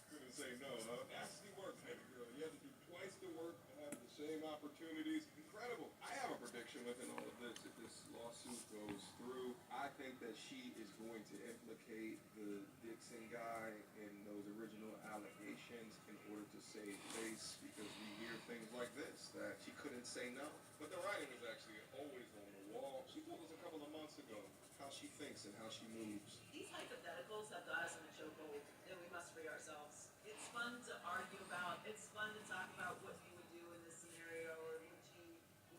Couldn't say no, huh? Nasty work, baby girl. You have to do twice the work to have the same opportunities. Incredible. I have a prediction within all of this. If this lawsuit goes through, I think that she is going to implicate the Dixon guy in those original allegations in order to save face, because we hear things like this, that she couldn't say no. But the writing is actually always on the wall. She told us a couple of months ago how she thinks and how she moves. These hypotheticals have got us in a chokehold, and we must free ourselves. It's fun to argue about. It's fun to talk about what you would do in this scenario, or would you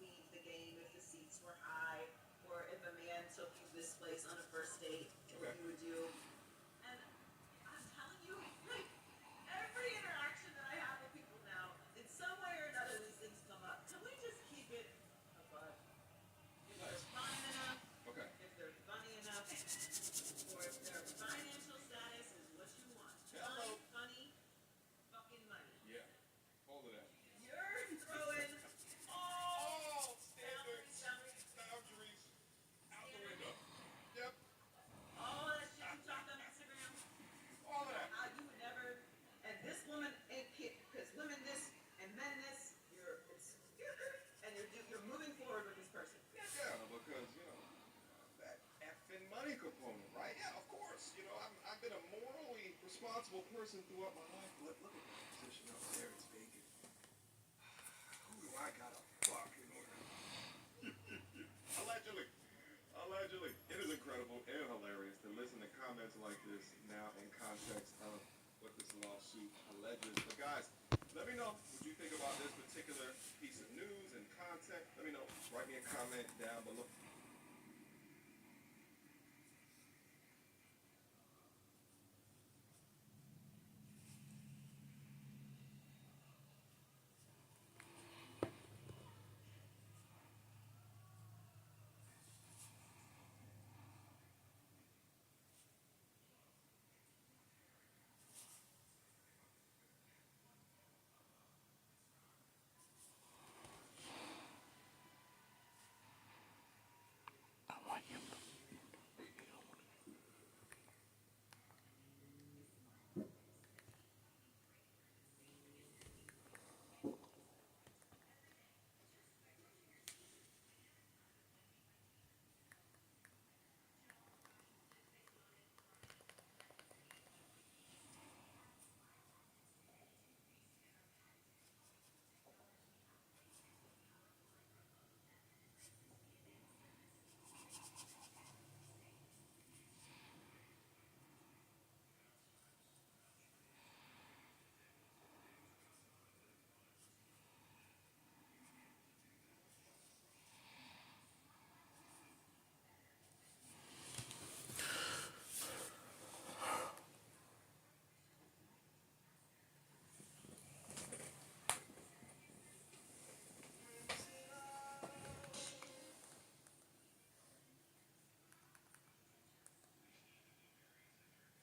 leave the game if the seats were high, or if a man took you this place on a first date, what you would do. And I'm telling you, like, every interaction that I have with people now, in some way or another, these things come up. Can we just keep it a buck? If they're fine enough, Okay. if they're funny enough, or if their financial status is what you want. Hello. Funny, fucking money. Yeah. All of that. You're throwing all Standards. boundaries, Boundaries. Out the window. Yep. all that shit you talked on Instagram. All of that. How you would never, and this woman ain't kid, because women this and men this, and you're moving forward with this person. Yeah, because, that effing money component, right? Yeah, of course. I've been a morally responsible person throughout my life. Look at that position up there. It's vacant. I gotta fuck in order. Allegedly. Allegedly. It is incredible and hilarious to listen to comments like this now in context of what this lawsuit alleges. But guys, let me know what you think about this particular piece of news and content. Let me know. Write me a comment down below.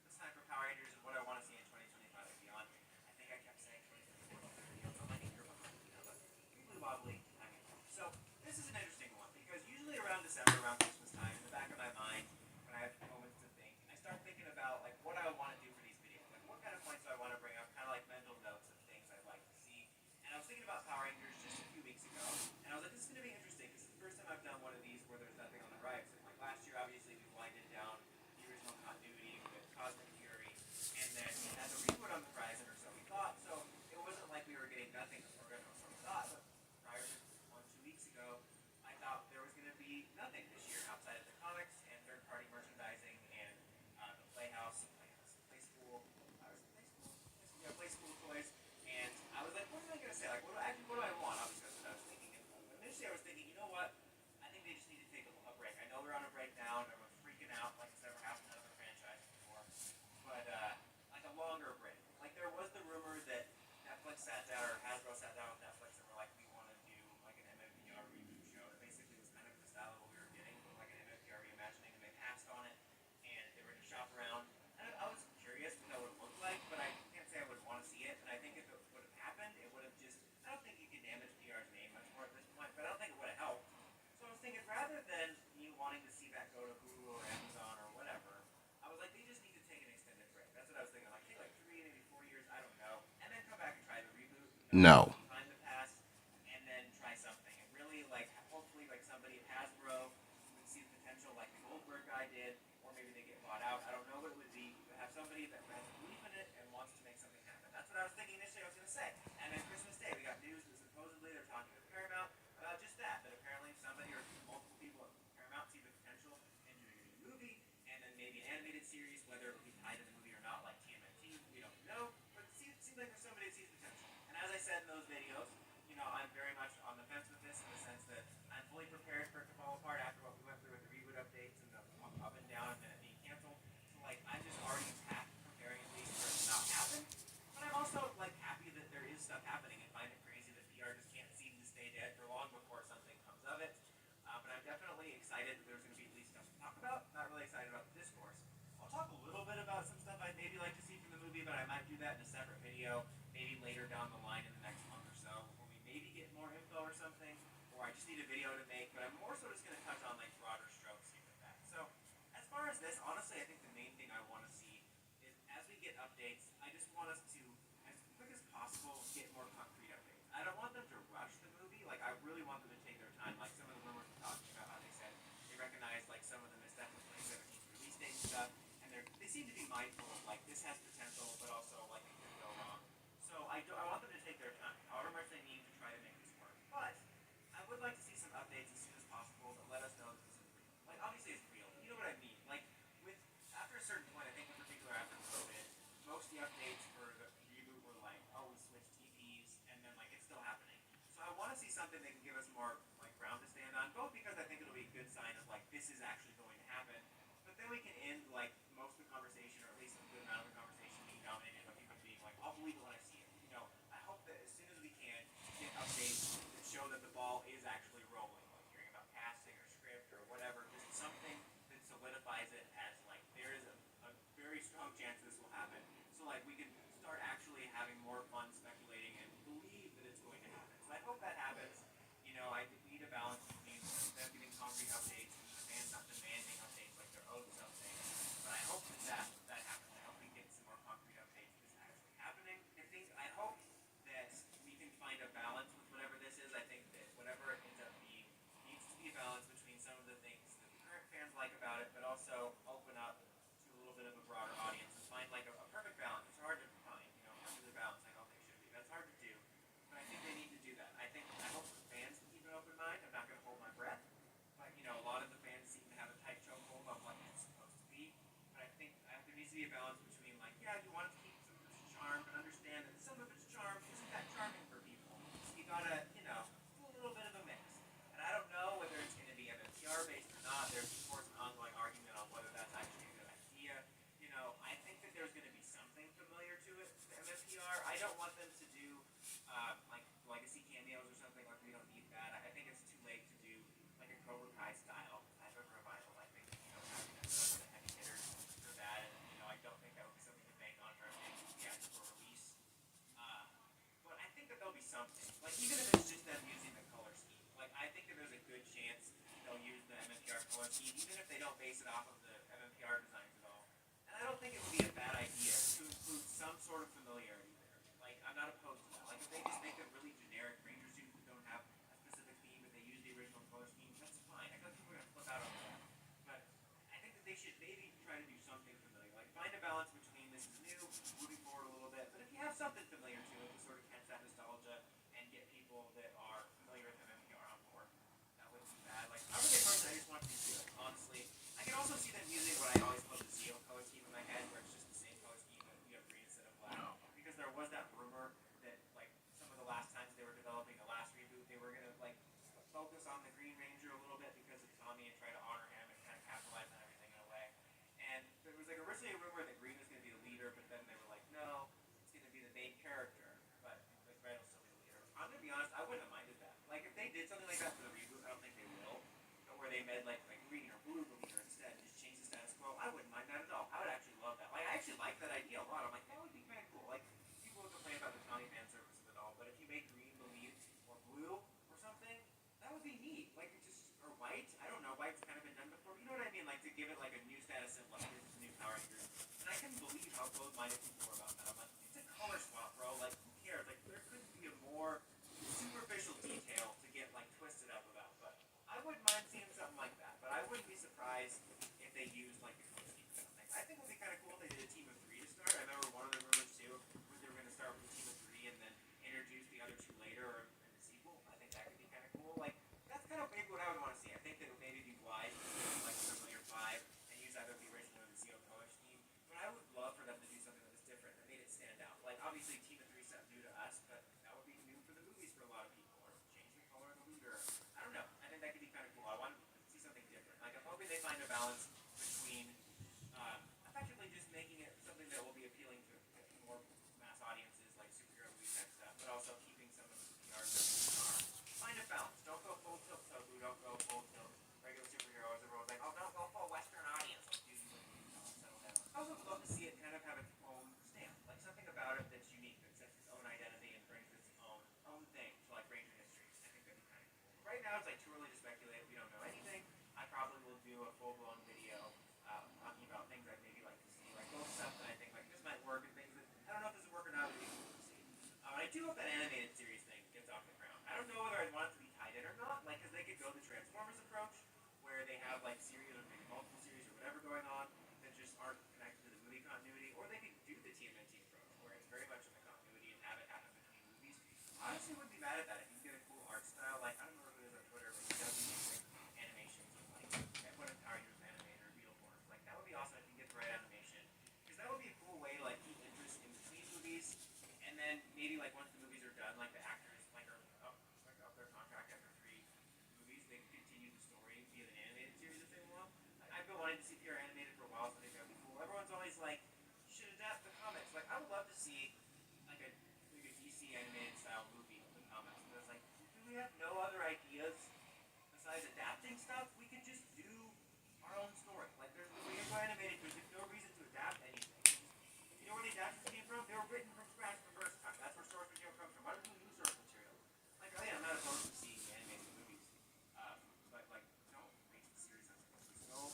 It's time for Power Rangers and what I want to see in 2025 and beyond. I think I kept saying 2024 don't matter deals. I'm like a year behind, but wibbly wobbly, I'm in. So this is an interesting one because usually around December, around Christmas time, in the back of my mind, when I have moments to think, I start thinking about like what I want to do for these videos. Like what kind of points do I want to bring up? Kind of like mental notes of things I'd like to see. And I was thinking about Power Rangers just a few weeks ago, and I was like, this is going to be interesting because it's the first time I've done one of these where there's nothing on the horizon. Like last year, obviously, we winded down the original continuity with Cosmic Fury, and then we had the reboot on the horizon, or so we thought. So it wasn't like we were getting nothing, or so we thought. But prior to 1-2 weeks ago, I thought there was going to be nothing this year outside of the comics and third-party merchandising and the Play School, yeah, Play School toys. And I was like, what am I going to say? Like, what do I want? Obviously, that's what I was thinking. And initially, I was thinking, you know what? I think they just need to take a break. I know we're on a breakdown. Everyone's freaking out like it's never happened to other franchises before. But like a longer break. Like there was the rumor that Netflix sat down or Hasbro sat down with Netflix and were like, we want to do like an MMPR reboot show. That basically was kind of the style of what we were getting, but like an MMPR reimagining, and they passed on it. And they were to shop around. And I was curious what that would have looked like, but I can't say I would want to see it. And I think if it would have happened, it would have just. I don't think you could damage PR's name much more at this point, but I don't think it would have helped. So I was thinking, rather than me wanting to see that go to Hulu or Amazon or whatever, I was like, they just need to take an extended break. That's what I was thinking. Like, take like 3, maybe 4 years, I don't know, and then come back and try the reboot. No. Time to pass, and then try something. And really, like, hopefully, like somebody at Hasbro would see the potential, like the Goldberg guy did, or maybe they get bought out. I don't know what it would be, but have somebody that has belief in it and wants to make something happen. That's what I was thinking initially. I was going to say. And then Christmas Day, we got news that supposedly they're talking to Paramount about just that. That apparently somebody or multiple people at Paramount see the potential in doing a new movie, and then maybe an animated series, whether it will be tied to the movie or not, like TMNT. We don't know, but it seems like there's somebody that sees potential. And as I said in those videos, I'm very much on the fence with this in the sense that I'm fully prepared for it to fall apart after what we went through with the reboot updates and the up and down and then it being canceled. So like I'm just already preparing at least for it to not happen. But I'm also like happy that there is stuff happening and find it crazy that PR just can't seem to stay dead for long before something comes of it. But I'm definitely excited that there's going to be at least stuff to talk about. Not really excited about the discourse. I'll talk a little bit about some stuff I'd maybe like to see from the movie, but I might do that in a separate video, maybe later down the line in the next month or so, when we maybe get more info or something, or I just need a video to make, but I'm more so just going to touch on like broader strokes here with that. So as far as this, honestly, I think the main thing I want to see is as we get updates, I just want us to, as quick as possible, get more concrete updates. I don't want them to rush the movie. Like I really want them to take their time. Like some of the rumors were talking about how they said they recognize like some of the missteps with 2017 release date stuff, and they seem to be mindful of like this has potential, but also like it could go wrong. So I want them to take their time, however much they need to try to make this work. But something that can give us more like ground to stand on, both because I think it'll be a good sign of like this is actually going to happen, but then we can end like most of the conversation, or at least a good amount of the conversation, being dominated by people being like, I'll believe it when I see it. You know, I hope that as soon as we can get updates that show that the ball is actually rolling, like hearing about casting or script or whatever, just something that solidifies it as like there is a very strong chance this will happen. So like we can start actually having more fun speculating and believe that it's going to happen. So I hope that happens. You know, I need a balance between them giving concrete updates and the fans not demanding updates like they're owed something. But I hope that happens. I hope we get some more concrete updates that it's actually happening. I hope that we can find a balance with whatever this is. I think that whatever it ends up being needs to be a balance between some of the things that the current fans like about it, but also open up to a little bit of a broader audience and find like a perfect balance. It's hard to find, you know, perfectly balanced. I don't think should be. That's hard to do, but I think they need to do that. I hope the fans can keep an open mind. I'm not going to hold my breath, but you know, a lot of the fans seem to have a tight chokehold on what it's supposed to be. But I think there needs to be a balance between like, yeah, you want to keep some of its charm, but understand that some of its charm isn't that charming for people. So you gotta, you know, do a little bit of a mix. And I don't know whether it's going to be MMPR based or not. There's of course an ongoing argument on whether that's actually a good idea. You know, I think that there's going to be something familiar to it, to MMPR. I don't want them to do like legacy cameos or something. Like we don't need that. I think it's too late to do like a Cobra Kai style type of revival. I think you know having some of the heavy hitters for that, and you know I don't think that would be something to bank on for a big theatrical release. But I think that there'll be something. Like even if it's just them using the color scheme. Like I think that there's a good chance they'll use the MMPR color scheme, even if they don't base it off of the MMPR designs at all. And I don't think it would be a bad idea to include some sort of familiarity there. Like I'm not opposed to that. Like if they just make them really generic ranger suits that don't have a specific theme, but they use the original color scheme, that's fine. I know people are gonna flip out on that. But I think that they should maybe try to do something familiar. Like find a balance between this is new, moving forward a little bit, but if you have something familiar to it to sort of catch that nostalgia and get people that are familiar with MMPR on board, that wouldn't be bad. Like I really personally I just want to do it, honestly. I can also see them using what I always call the Zeo color scheme in my head, where it's just the same color scheme but you have green instead of black. Because there was that rumor that like some of the last times they were developing the last reboot, they were gonna like focus on the Green Ranger a little bit because of Tommy and try to honor him and kind of capitalize on everything in a way. And there was like originally a rumor that Green was gonna be the leader, but then they were like, no, it's gonna be the main character, but like Red will still be the leader. I'm gonna be honest, I wouldn't have minded that. Like if they did something like that for the reboot, I don't think they will. But where they made like Green or Blue the leader instead, and just change the status quo, I wouldn't mind that at all. I would actually love that. Like I actually like that idea a lot. I'm like, that would be kind of cool. Like people will complain about the Tommy fan service of it all, but if you make Green the lead or Blue or something, that would be neat. Like it just or White. I don't know. White's kind of been done before. But you know what I mean? Like to give it like a new status symbol. Like this is a new Power Ranger. And I couldn't believe how close-minded people were about that. I'm like, it's a color swap, bro. Like who cares? Like there couldn't be a more superficial detail to get like twisted up about. But I wouldn't mind seeing something like that. But I wouldn't be surprised if they used like the color scheme or something. I think it would be kind of cool if they did a team of 3 to start. I remember one of the rumors too was they were going to start with a team of 3 and then introduce the other 2 later or in the sequel. I think that could be kind of cool. Like that's kind of maybe what I would want to see. I think that it would maybe be wise to do like a familiar 5 and use either the original or the Zeo color scheme. But I would love for them to do something that was different that made it stand out. Like obviously team of 3 is something new to us, but that would be new for the movies for a lot of people. Or change the color of the leader. I don't know. I think that could be kind of cool. I want to see something different. Like I'm hoping they find a balance between effectively just making it something that will be appealing to more mass audiences, like superhero movie type stuff, but also keeping some of the PR charm. Find a balance. Don't go full tilt Tobu. Don't go full tilt regular superheroes. Everyone's like, oh, don't go full Western audience. Like, dude, settle down. I also would love to see it kind of have its own stamp, like something about it that's unique, that sets its own identity and brings its own thing to like Ranger history. I think that'd be kind of cool. But right now, it's like too early to speculate. We don't know anything. I probably will do a full-blown video talking about things I'd maybe like to see, like both stuff that I think like this might work and things that I don't know if this would work or not. But it'd be cool to see. I do hope that animated series thing gets off the ground. I don't know whether I'd want it to be tied in or not, like because they could go the Transformers approach, where they have like series or maybe multiple series or whatever going on that just aren't connected to the movie continuity, or they could do the TMNT approach, where it's very much in the continuity and have it happen between movies. I honestly wouldn't be mad at that if you can get a cool art style. Like I don't know what it is on Twitter, but you guys use like animations of like what a Power Rangers animated or Beetleborgs. Like that would be awesome if you get the right animation, because that would be a cool way to like keep interest in between movies, and then maybe like once the movies are done, like the actors like are up their contract is like, you should adapt the comics. Like, I would love to see like a DC animated style movie of the comics. But it's like, do we have no other ideas besides adapting stuff? We could just do our own story. Like, when you go animated, there's no reason to adapt anything. You know where the adaptations came from? They were written from scratch the first time. That's where source material comes from. Why do we use source material? Like, oh yeah, I'm not opposed to seeing animated movies, but like, don't make the series as so.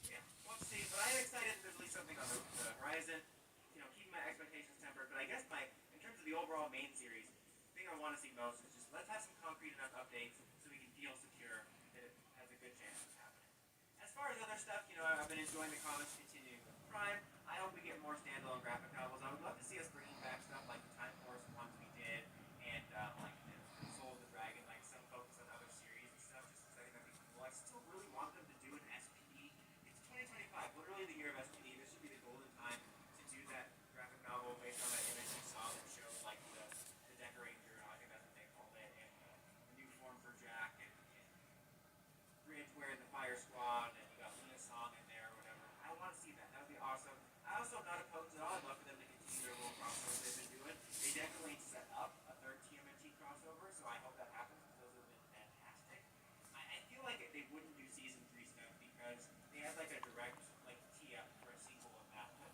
Yeah, we'll see. But I am excited that there's at least something on the horizon. You know, keeping my expectations tempered. But I guess in terms of the overall main series, the thing I want to see most is just let's have some concrete enough updates so we can feel secure that it has a good chance of happening. As far as other stuff, you know, I've been enjoying the comics continuing with Prime. I hope we get more standalone graphic novels. I would love to see us bringing back stuff like the Time Force ones we did, and like the Soul of the Dragon, like some focus on other series and stuff, just because I think that'd be cool. I still really want them to do an SPD. It's 2025, literally the year of SPD. This should be the golden time to do that graphic novel based on that image you saw that showed like the decorating journal. I think that's what they called it, and the new form for Jack, and Bridge wearing the Fire Squad, and you got Luna's song in there or whatever. I want to see that. That would be awesome. I also am not opposed at all. I'd love for them to continue their little crossovers they've been doing. They definitely set up a third TMNT crossover, so I hope that happens because those have been fantastic. I feel like they wouldn't do season 3 stuff because they had like a direct like tee up for a sequel of that, but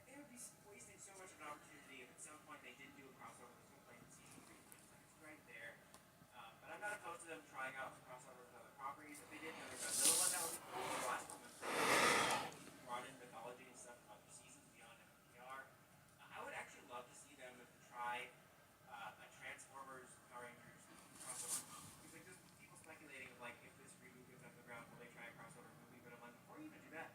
they would be wasting so much of an opportunity if at some point they didn't do a crossover that took place in season 3. It's right there. But I'm not opposed to them trying out crossovers with other properties. If they did another Godzilla one, that would be cool. The last one was brought in mythology and stuff from other seasons beyond MMPR. I would actually love to see them try a Transformers Power Rangers crossover. Because like there's people speculating of like if this reboot gets off the ground, will they try a crossover movie? But I'm like, before you even do that,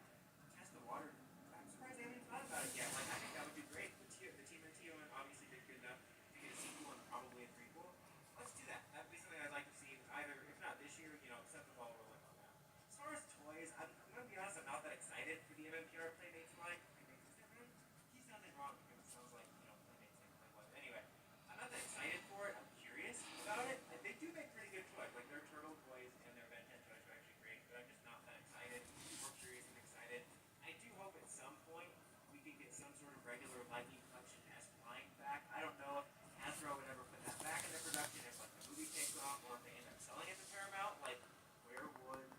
test the water. I'm surprised they haven't even thought about it yet. Like I think that would be great. The Team and Tio obviously did good enough to get a sequel and probably a prequel. Let's do that. That'd be something I'd like to see either, if not this year, you know, set the ball rolling on that. As far as toys, I'm gonna be honest, I'm not that excited for the MMPR Playmates line. Playmates, is that right? Keep sounding wrong because it sounds like, you know, Playmates like Playboy. But anyway, I'm not that excited for it. I'm curious about it. They do make pretty good toys. Like their turtle toys and their Ben 10 toys are actually great, but I'm just not that excited. More curious than excited. I do hope at some point we can get some sort of regular Lightning Collection-esque line back. I don't know if Hasbro would ever put that back into production if like the movie takes off or if they end up selling it to Paramount. Like, where would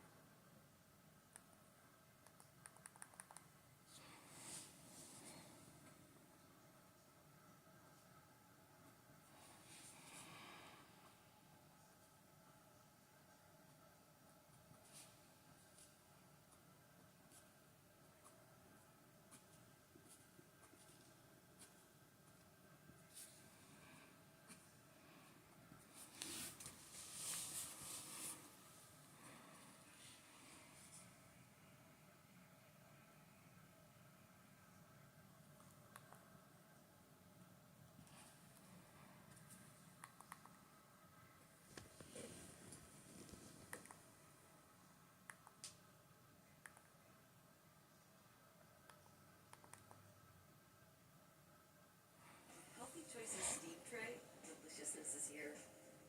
Healthy Choice's Steam Tray, deliciousness is here.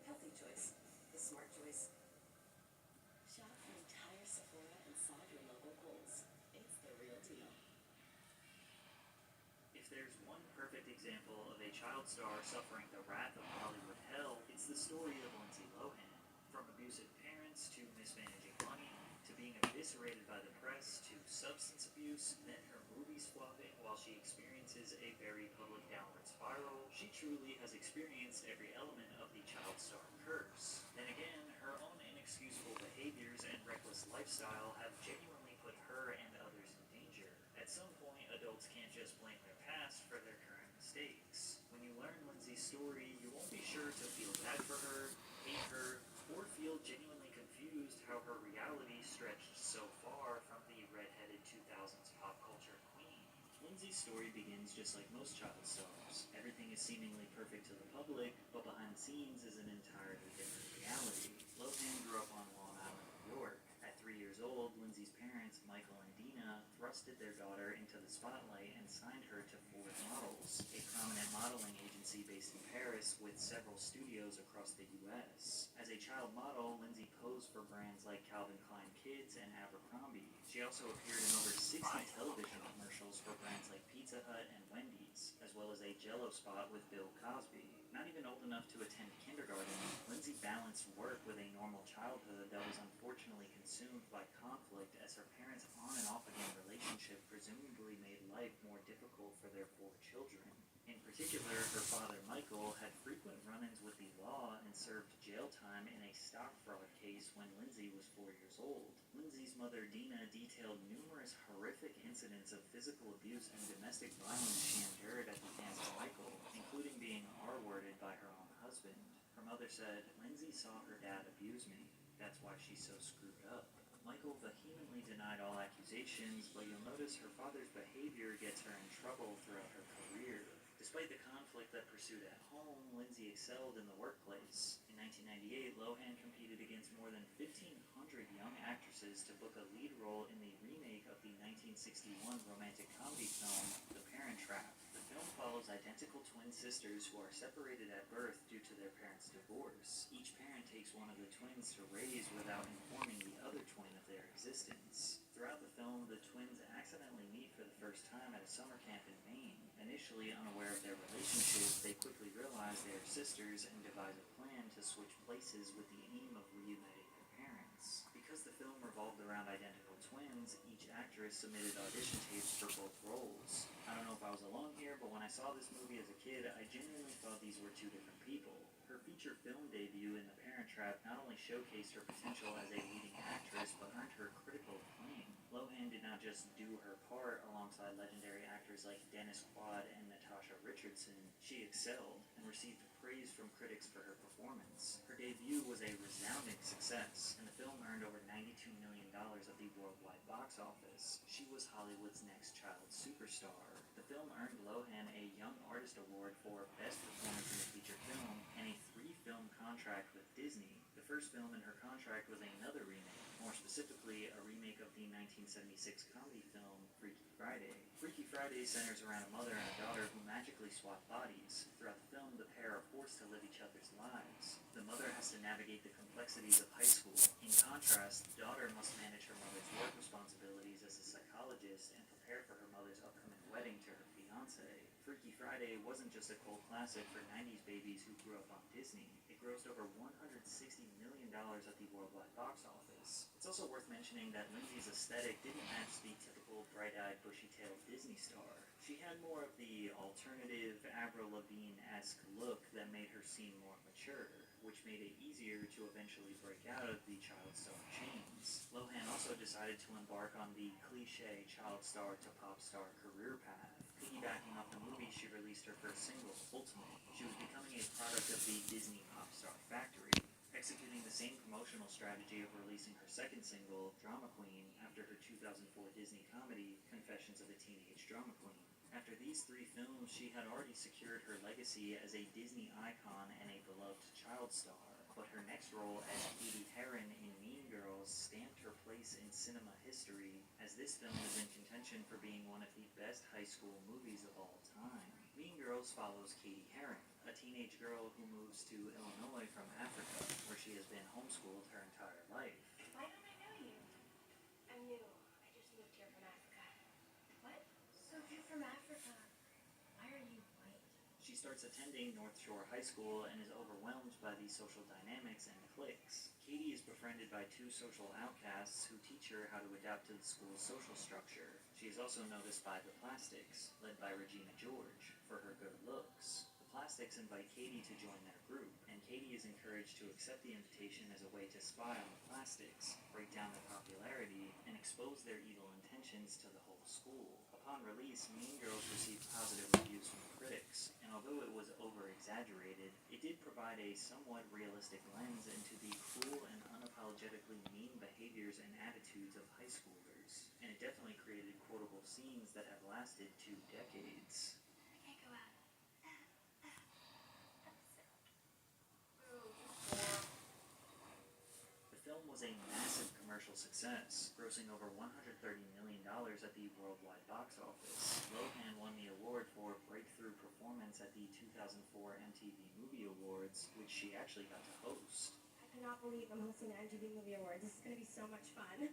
Healthy Choice, the smart choice. Shop your entire Sephora inside your local Kohl's. It's the real deal. If there's one perfect example of a child star suffering the wrath of Hollywood hell, it's the story of Lindsay Lohan. From abusive parents to mismanaging money, to being eviscerated by the press, to substance abuse, then her movies flopping while she experiences a very public downward spiral, she truly has experienced every element of the child star curse. Then again, her own inexcusable behaviors and reckless lifestyle have genuinely put her and others in danger. At some point, adults can't just blame their past for their current mistakes. When you learn Lindsay's story, you won't be sure to feel bad for her, hate her, or feel genuinely confused how her reality stretched so far from the redheaded 2000s pop culture queen. Lindsay's story begins just like most child stars. Everything is seemingly perfect to the public, but behind the scenes is an entirely different reality. Lohan grew up on Long Island, New York. At 3 years old, Lindsay's parents, Michael and Dina, thrusted their daughter into the spotlight and signed her to Ford Models, a prominent modeling agency based in Paris with several studios across the US. As a child model, Lindsay posed for brands like Calvin Klein Kids and Abercrombie. She also appeared in over 60 television commercials for brands like Pizza Hut and Wendy's, as well as a Jell-O spot with Bill Cosby. Not even old enough to attend kindergarten, Lindsay balanced work with a normal childhood that was unfortunately consumed by conflict as her parents' on and off again relationship presumably made life more difficult for their 4 children. In particular, her father Michael had frequent run-ins with the law and served jail time in a stock fraud case when Lindsay was 4 years old. Lindsay's mother Dina detailed numerous horrific incidents of physical abuse and domestic violence she endured at the hands of Michael, including being R-worded by her own husband. Her mother said, "Lindsay saw her dad abuse me. That's why she's so screwed up." Michael vehemently denied all accusations, but you'll notice her father's behavior gets her in trouble throughout her career. Despite the conflict that pursued at home, Lindsay excelled in the workplace. In 1998, Lohan competed against more than 1,500 young actresses to book a lead role in the remake of the 1961 romantic comedy film, The Parent Trap. The film follows identical twin sisters who are separated at birth due to their parents' divorce. Each parent takes one of the twins to raise without informing the other twin of their existence. Throughout the film, the twins accidentally meet for the first time at a summer camp in Maine. Initially unaware of their relationship, they quickly realize they are sisters and devise a plan to switch places with the aim of reuniting their parents. Because the film revolved around identical twins, each actress submitted audition tapes for both roles. I don't know if I was alone here, but when I saw this movie as a kid, I genuinely thought these were 2 different people. Her feature film debut in The Parent Trap not only showcased her potential as a leading actress, but earned her critical acclaim. Lohan did not just do her part alongside legendary actors like Dennis Quaid and Natasha Richardson. She excelled and received praise from critics for her performance. Her debut was a resounding success, and the film earned over $92 million at the worldwide box office. She was Hollywood's next child superstar. The film earned Lohan a Young Artist Award for Best Performance in a Feature Film and a 3-film contract with Disney. The first film in her contract was another remake, more specifically a remake of the 1976 comedy film Freaky Friday. Freaky Friday centers around a mother and a daughter who magically swap bodies. Throughout the film, the pair are forced to live each other's lives. The mother has to navigate the complexities of high school. In contrast, the daughter must manage her mother's work responsibilities as a psychologist and prepare for her mother's upcoming wedding to her fiancé. Freaky Friday wasn't just a cult classic for 90s babies who grew up on Disney. It grossed over $160 million at the worldwide box office. It's also worth mentioning that Lindsay's aesthetic didn't match the typical bright-eyed, bushy-tailed Disney star. She had more of the alternative, Avril Lavigne-esque look that made her seem more mature, which made it easier to eventually break out of the child star chains. Lohan also decided to embark on the cliché child star to pop star career path. Piggybacking off the movie, she released her first single, Ultimate. She was becoming a product of the Disney pop star factory, executing the same promotional strategy of releasing her second single, Drama Queen, after her 2004 Disney comedy, Confessions of a Teenage Drama Queen. After these 3 films, she had already secured her legacy as a Disney icon and a beloved child star. But her next role as Katie Heron in Mean Girls stamped her place in cinema history, as this film is in contention for being one of the best high school movies of all time. Mean Girls follows Katie Heron, a teenage girl who moves to Illinois from Africa, where she has been homeschooled her entire life. Why don't I know you? I'm new. I just moved here from Africa. What? So you're from Africa? Why are you white? She starts attending North Shore High School and is overwhelmed by the social dynamics and cliques. Katie is befriended by 2 social outcasts who teach her how to adapt to the school's social structure. She is also noticed by the Plastics, led by Regina George, for her good looks. The Plastics invite Katie to join their group, and Katie is encouraged to accept the invitation as a way to spy on the Plastics, break down their popularity, and expose their evil intentions to the whole school. Upon release, Mean Girls received positive reviews from critics, and although it was over-exaggerated, it did provide a somewhat realistic lens into the cruel and unapologetically mean behaviors and attitudes of high schoolers, and it definitely created quotable scenes that have lasted 2 decades. I can't go out. The film was a massive commercial success, grossing over $130 million at the worldwide box office. Lohan won the award for Breakthrough Performance at the 2004 MTV Movie Awards, which she actually got to host. I cannot believe I'm hosting the MTV Movie Awards. This is going to be so much fun.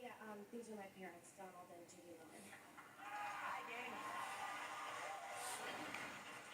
yeah, these are my parents, Donald and Judy Lohan. Hi, gang.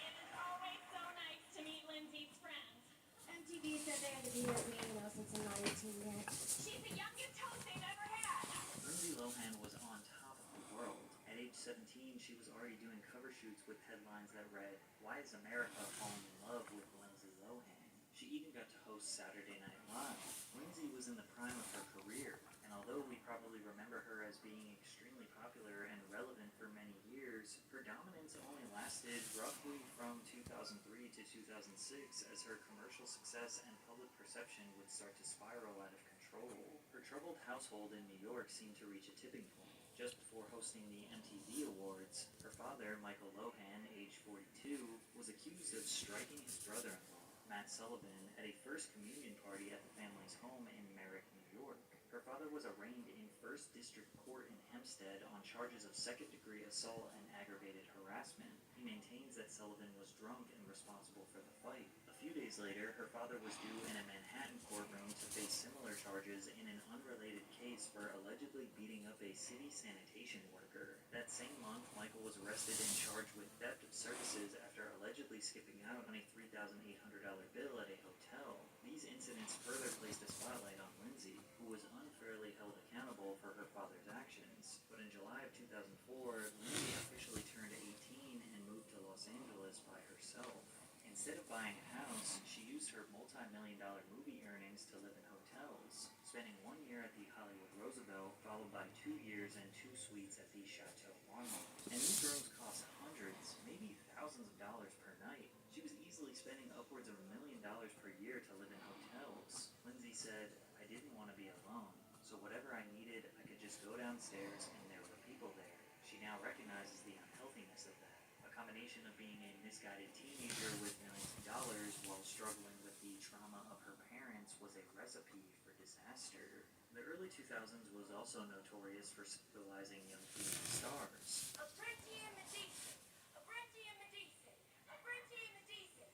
It is always so nice to meet Lindsay's friends. MTV said they had to be with me, since I'm not 18 yet. She's the youngest host they've ever had. Lindsay Lohan was on top of the world. At age 17, she was already doing cover shoots with headlines that read, "Why is America falling in love with Lindsay Lohan?" She even got to host Saturday Night Live. Lindsay was in the prime of her career, and although we probably remember her as being extremely popular and relevant for many years, her dominance only lasted roughly from 2003 to 2006 as her commercial success and public perception would start to spiral out of control. Her troubled household in New York seemed to reach a tipping point. Just before hosting the MTV Awards, her father, Michael Lohan, age 42, was accused of striking his brother-in-law, Matt Sullivan, at a first communion party at the family's home in Merrick, New York. Her father was arraigned in First District Court in Hempstead on charges of second-degree assault and aggravated harassment. He maintains that Sullivan was drunk and responsible for the fight. A few days later, her father was due in a Manhattan courtroom to face similar charges in an unrelated case for allegedly beating up a city sanitation worker. That same month, Michael was arrested and charged with theft of services after allegedly skipping out on a $3,800 bill at a hotel. These incidents further placed a spotlight on Lindsay, who was unfairly held accountable for her father's actions. But in July of 2004, Lindsay officially turned 18 and moved to Los Angeles by herself. Instead of buying a house, she used her multi-million-dollar movie earnings to live in hotels, spending 1 year at the Hollywood Roosevelt, followed by 2 years and 2 suites at the Chateau Marmont. And these rooms cost hundreds, maybe thousands of dollars per night. She was easily spending upwards of $1 million per year to live in hotels. Lindsay said, "I didn't want to be alone, so whatever I needed, I could just go downstairs and there were people there." She now recognizes the unhealthiness of that. A combination of being a misguided teenager with millions of dollars while struggling with the trauma of her parents was a recipe for disaster. The early 2000s was also notorious for sexualizing young female stars. A Brenty and Medici. A Brenty and Medici. A Brenty and Medici.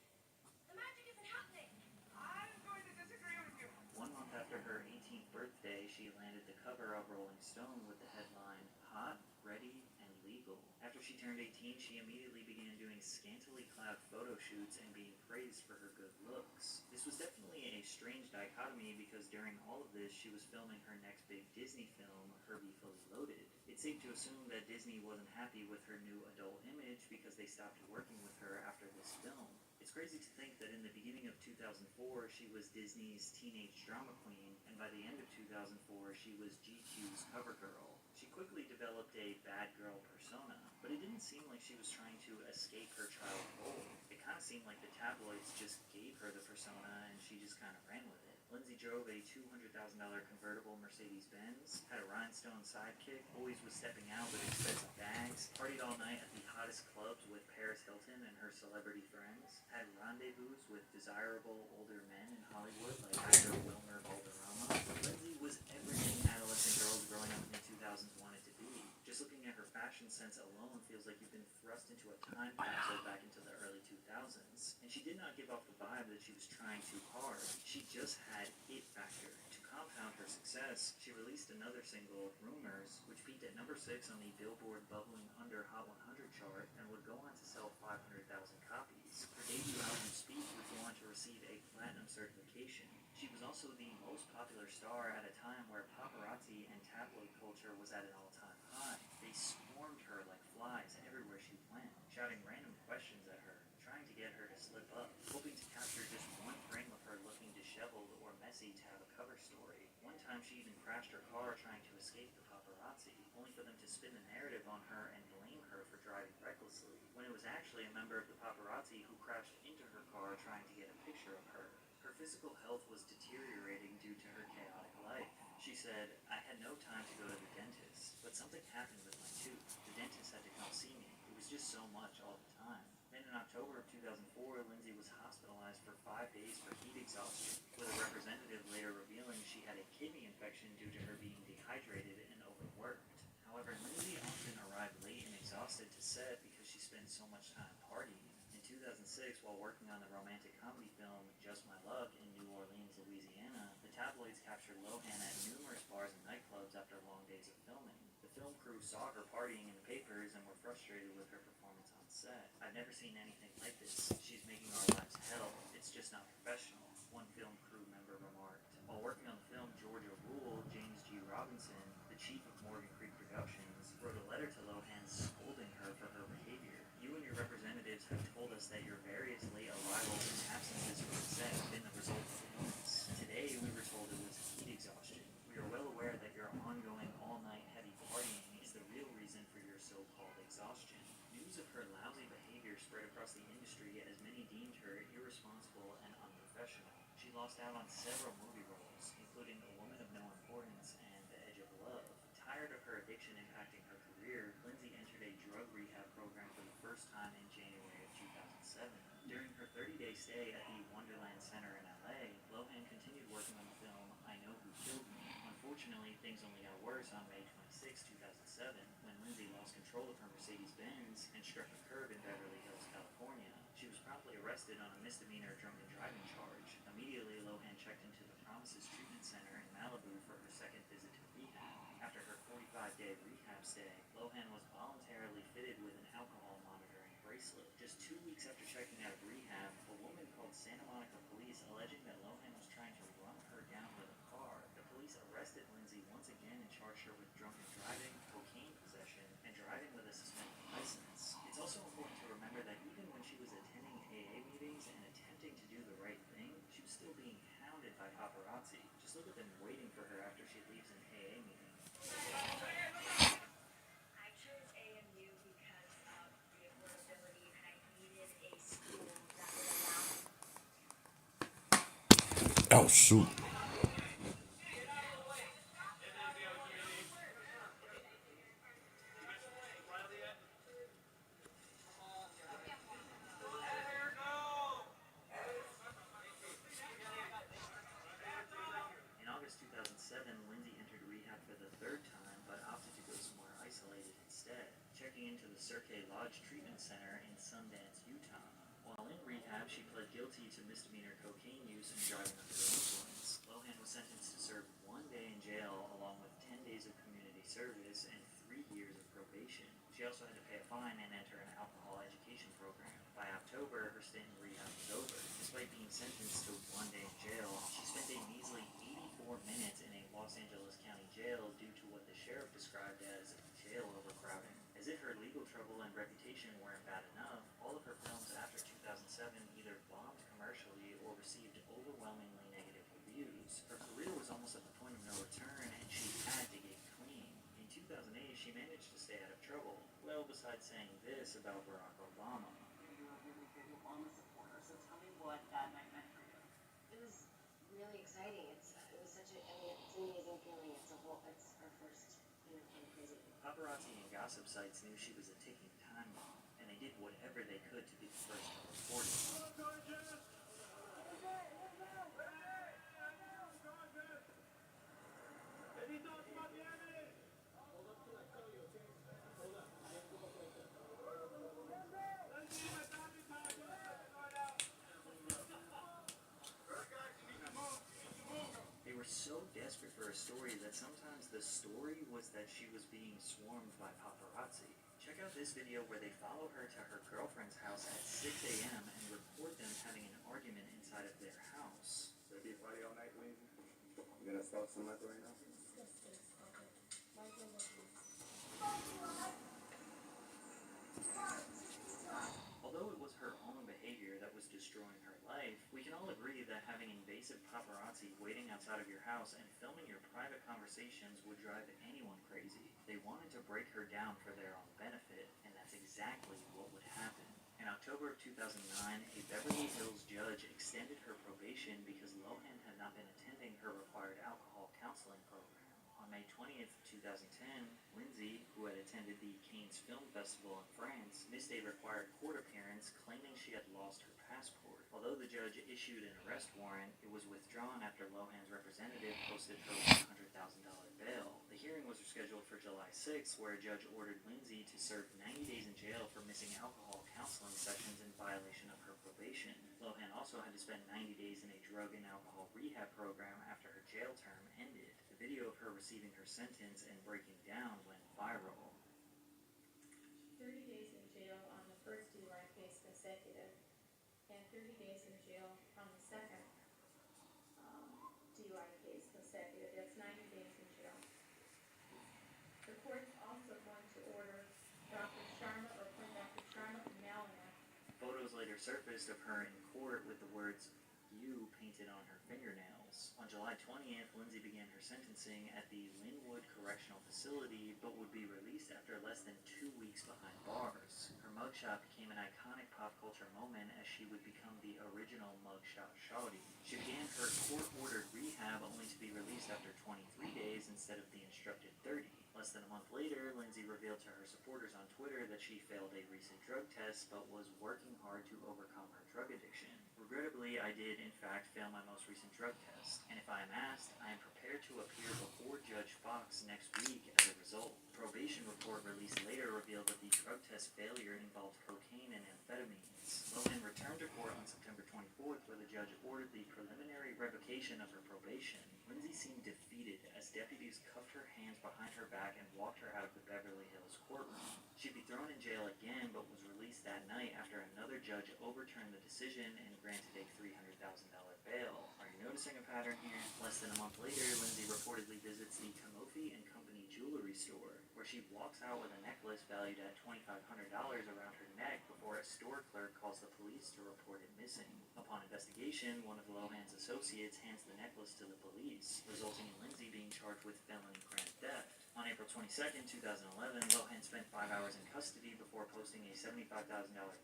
The magic isn't happening. I'm going to disagree with you. 1 month after her 18th birthday, she landed the cover of Rolling Stone with the headline, "Hot, Ready, and Legal." After she turned 18, she immediately began doing scantily clad photo shoots and being praised for her good looks. This was definitely a strange dichotomy because during all of this, she was filming her next big Disney film, Herbie Fully Loaded. It's safe to assume that Disney wasn't happy with her new adult image because they stopped working with her after this film. It's crazy to think that in the beginning of 2004, she was Disney's teenage drama queen, and by the end of 2004, she was GQ's cover girl. She quickly developed a bad girl persona, but it didn't seem like she was trying to escape her child role. It kind of seemed like the tabloids just gave her the persona and she just kind of ran with it. Lindsay drove a $200,000 convertible Mercedes-Benz, had a rhinestone sidekick, always was stepping out with expensive bags, partied all night at the hottest clubs with Paris Hilton and her celebrity friends, had rendezvous with desirable older men in Hollywood like actor Wilmer Valderrama. Lindsay was everything adolescent girls growing up in the 2000s wanted to be. Just looking at her fashion sense alone feels like you've been thrust into a time capsule back into the early 2000s. And she did not give off the vibe that she was trying too hard. She just had it factor. To compound her success, she released another single, Rumors, which peaked at number 6 on the Billboard Bubbling Under Hot 100 chart and would go on to sell 500,000 copies. Her debut album, Speak, would go on to receive a platinum certification. She was also the most popular star at a time where paparazzi and tabloid culture was at an all-time high. They swarmed her like flies everywhere she went, shouting random questions at her, trying to get her to slip up, hoping to capture just one frame of her looking disheveled or messy to have a cover story. One time she even crashed her car trying to escape the paparazzi, only for them to spin the narrative on her and blame her for driving recklessly, when it was actually a member of the paparazzi who crashed into her car trying to get a picture of her. Her physical health was deteriorating due to her chaotic life. She said, "I had no time to go to the dentist, but something happened with my tooth. The dentist had to come see me. It was just so much all the time." Then in October of 2004, Lindsay was hospitalized for 5 days for heat exhaustion, with a representative later revealing she had a kidney infection due to her being dehydrated and overworked. However, Lindsay often arrived late and exhausted to set because she spent so much time partying. In 2006, while working on the romantic comedy film Just My Luck in New Orleans, Louisiana, a The tabloids captured Lohan at numerous bars and nightclubs after long days of filming. The film crew saw her partying in the papers and were frustrated with her performance on set. "I've never seen anything like this. She's making our lives hell. It's just not professional," one film crew member remarked. While working on the film, Georgia Rule, James G. Robinson, the chief of Morgan Creek Productions, wrote a letter to Lohan scolding her for her behavior. "You and your representatives have told us that your various late arrivals and absences from the set have been the result of illness. Today, we were told it was heat exhaustion. We are well aware that your ongoing all-night heavy partying is the real reason for your so-called exhaustion." News of her lousy behavior spread across the industry as many deemed her irresponsible and unprofessional. She lost out on several movie roles, including A Woman of No Importance and The Edge of Love. Tired of her addiction impacting her career, Lindsay entered a drug rehab program for the first time in January of 2007. During her 30-day stay at the Wonderland Center in LA, Lohan continued working on the film I Know Who Killed Me. Unfortunately, things only got worse on May 26, 2007, when Lindsay lost control of her Mercedes-Benz and struck a curb in Beverly Hills, California. She was promptly arrested on a misdemeanor drunken driving charge. Immediately, Lohan checked into the Promises Treatment Center in Malibu for her second visit to rehab. After her 45-day rehab stay, Lohan was voluntarily fitted with an alcohol monitoring bracelet. Just 2 weeks after checking out of rehab, a woman called Santa Monica police alleging that Lohan was trying to run her down with a car. The police arrested Lindsay once again and charged her with drunken driving, cocaine possession, and driving with a suspended license. It's also important to remember that even when she was attending AA meetings and attempting to do the right thing, she was still being hounded by paparazzi. Just look at them waiting for her after she leaves an AA meeting. I chose AMU because of the affordability, and I needed a school that would allow Oh shoot. In August 2007, Lindsay entered rehab for the third time, but opted to go somewhere isolated instead, checking into the Cirque Lodge Treatment Center in Sundance, Utah. While in rehab, she pled guilty to misdemeanor cocaine use and driving under the influence. Lohan was sentenced to serve 1 day in jail, along with 10 days of community service and 3 years of probation. She also had to pay a fine and enter an alcohol education program. By October, her stint in rehab was over. Despite being sentenced to 1 day in jail, she spent a measly 84 minutes in a Los Angeles County jail due to what the sheriff described as jail overcrowding. As if her legal trouble and reputation weren't bad enough, all of her films after 2007 either bombed commercially or received overwhelmingly negative reviews. Her career was almost at the point of no return, and she had to get clean. In 2008, she managed to stay out of trouble. Well, besides saying this about Barack Obama. You're a really big Obama supporter, so tell me what that night meant for you. It was really exciting. It was such a, I mean, it's an amazing feeling. It's our first, president. Paparazzi and gossip sites knew she was a ticking time bomb, and they did whatever they could to be the first to report it. They were so desperate for a story that sometimes the story was that she was being swarmed by paparazzi. Check out this video where they follow her to her girlfriend's house at 6 a.m. and report them having an argument inside of their house. So be a party all night, Lindsay? You gonna start something like that right now? Although it was her own behavior that was destroying her life, we can all agree that having invasive paparazzi waiting outside of your house and filming your private conversations would drive anyone crazy. They wanted to break her down for their own benefit, and that's exactly what would happen. In October of 2009, a Beverly Hills judge extended her probation because Lohan had not been attending her required alcohol counseling program. On May 20th, 2010, Lindsay, who had attended the Cannes Film Festival in France, missed a required court appearance claiming she had lost her passport. Although the judge issued an arrest warrant, it was withdrawn after Lohan's representative posted her $100,000 bail. The hearing was scheduled for July 6th, where a judge ordered Lindsay to serve 90 days in jail for missing alcohol counseling sessions in violation of her probation. Lohan also had to spend 90 days in a drug and alcohol rehab program after her jail term ended. The video of her receiving her sentence and breaking down went viral. 30 days in jail on the first DUI case consecutive, and 30 days in jail on the second DUI case consecutive. That's 90 days in jail. The court's also going to order Dr. Sharma or appoint Dr. Sharma Malinak. Photos later surfaced of her in court with the words "you" painted on her fingernails. On July 20th, Lindsay began her sentencing at the Linwood Correctional Facility, but would be released after less than 2 weeks behind bars. Her mugshot became an iconic pop culture moment as she would become the original mugshot shawty. She began her court-ordered rehab only to be released after 23 days instead of the instructed 30. Less than a month later, Lindsay revealed to her supporters on Twitter that she failed a recent drug test but was working hard to overcome her drug addiction. Regrettably, I did in fact fail my most recent drug test, and if I am asked, I am prepared to appear before Judge Fox next week as a result. The probation report released later revealed that the drug test failure involved cocaine and amphetamines. Lohan returned to court on September 24th, where the judge ordered the preliminary revocation of her probation. Lindsay seemed defeated as deputies cuffed her hands behind her back and walked her out of the Beverly Hills courtroom. She'd be thrown in jail again, but was released that night after another judge overturned the decision and granted a $300,000 bail. Are you noticing a pattern here? Less than a month later, Lindsay reportedly visits the CameraFi and Company jewelry store, where she walks out with a necklace valued at $2,500 around her neck before a store clerk calls the police to report it missing. Upon investigation, one of Lohan's associates hands the necklace to the police, resulting in Lindsay being charged with felony grand theft. On April 22nd, 2011, Lohan spent 5 hours in custody before posting a $75,000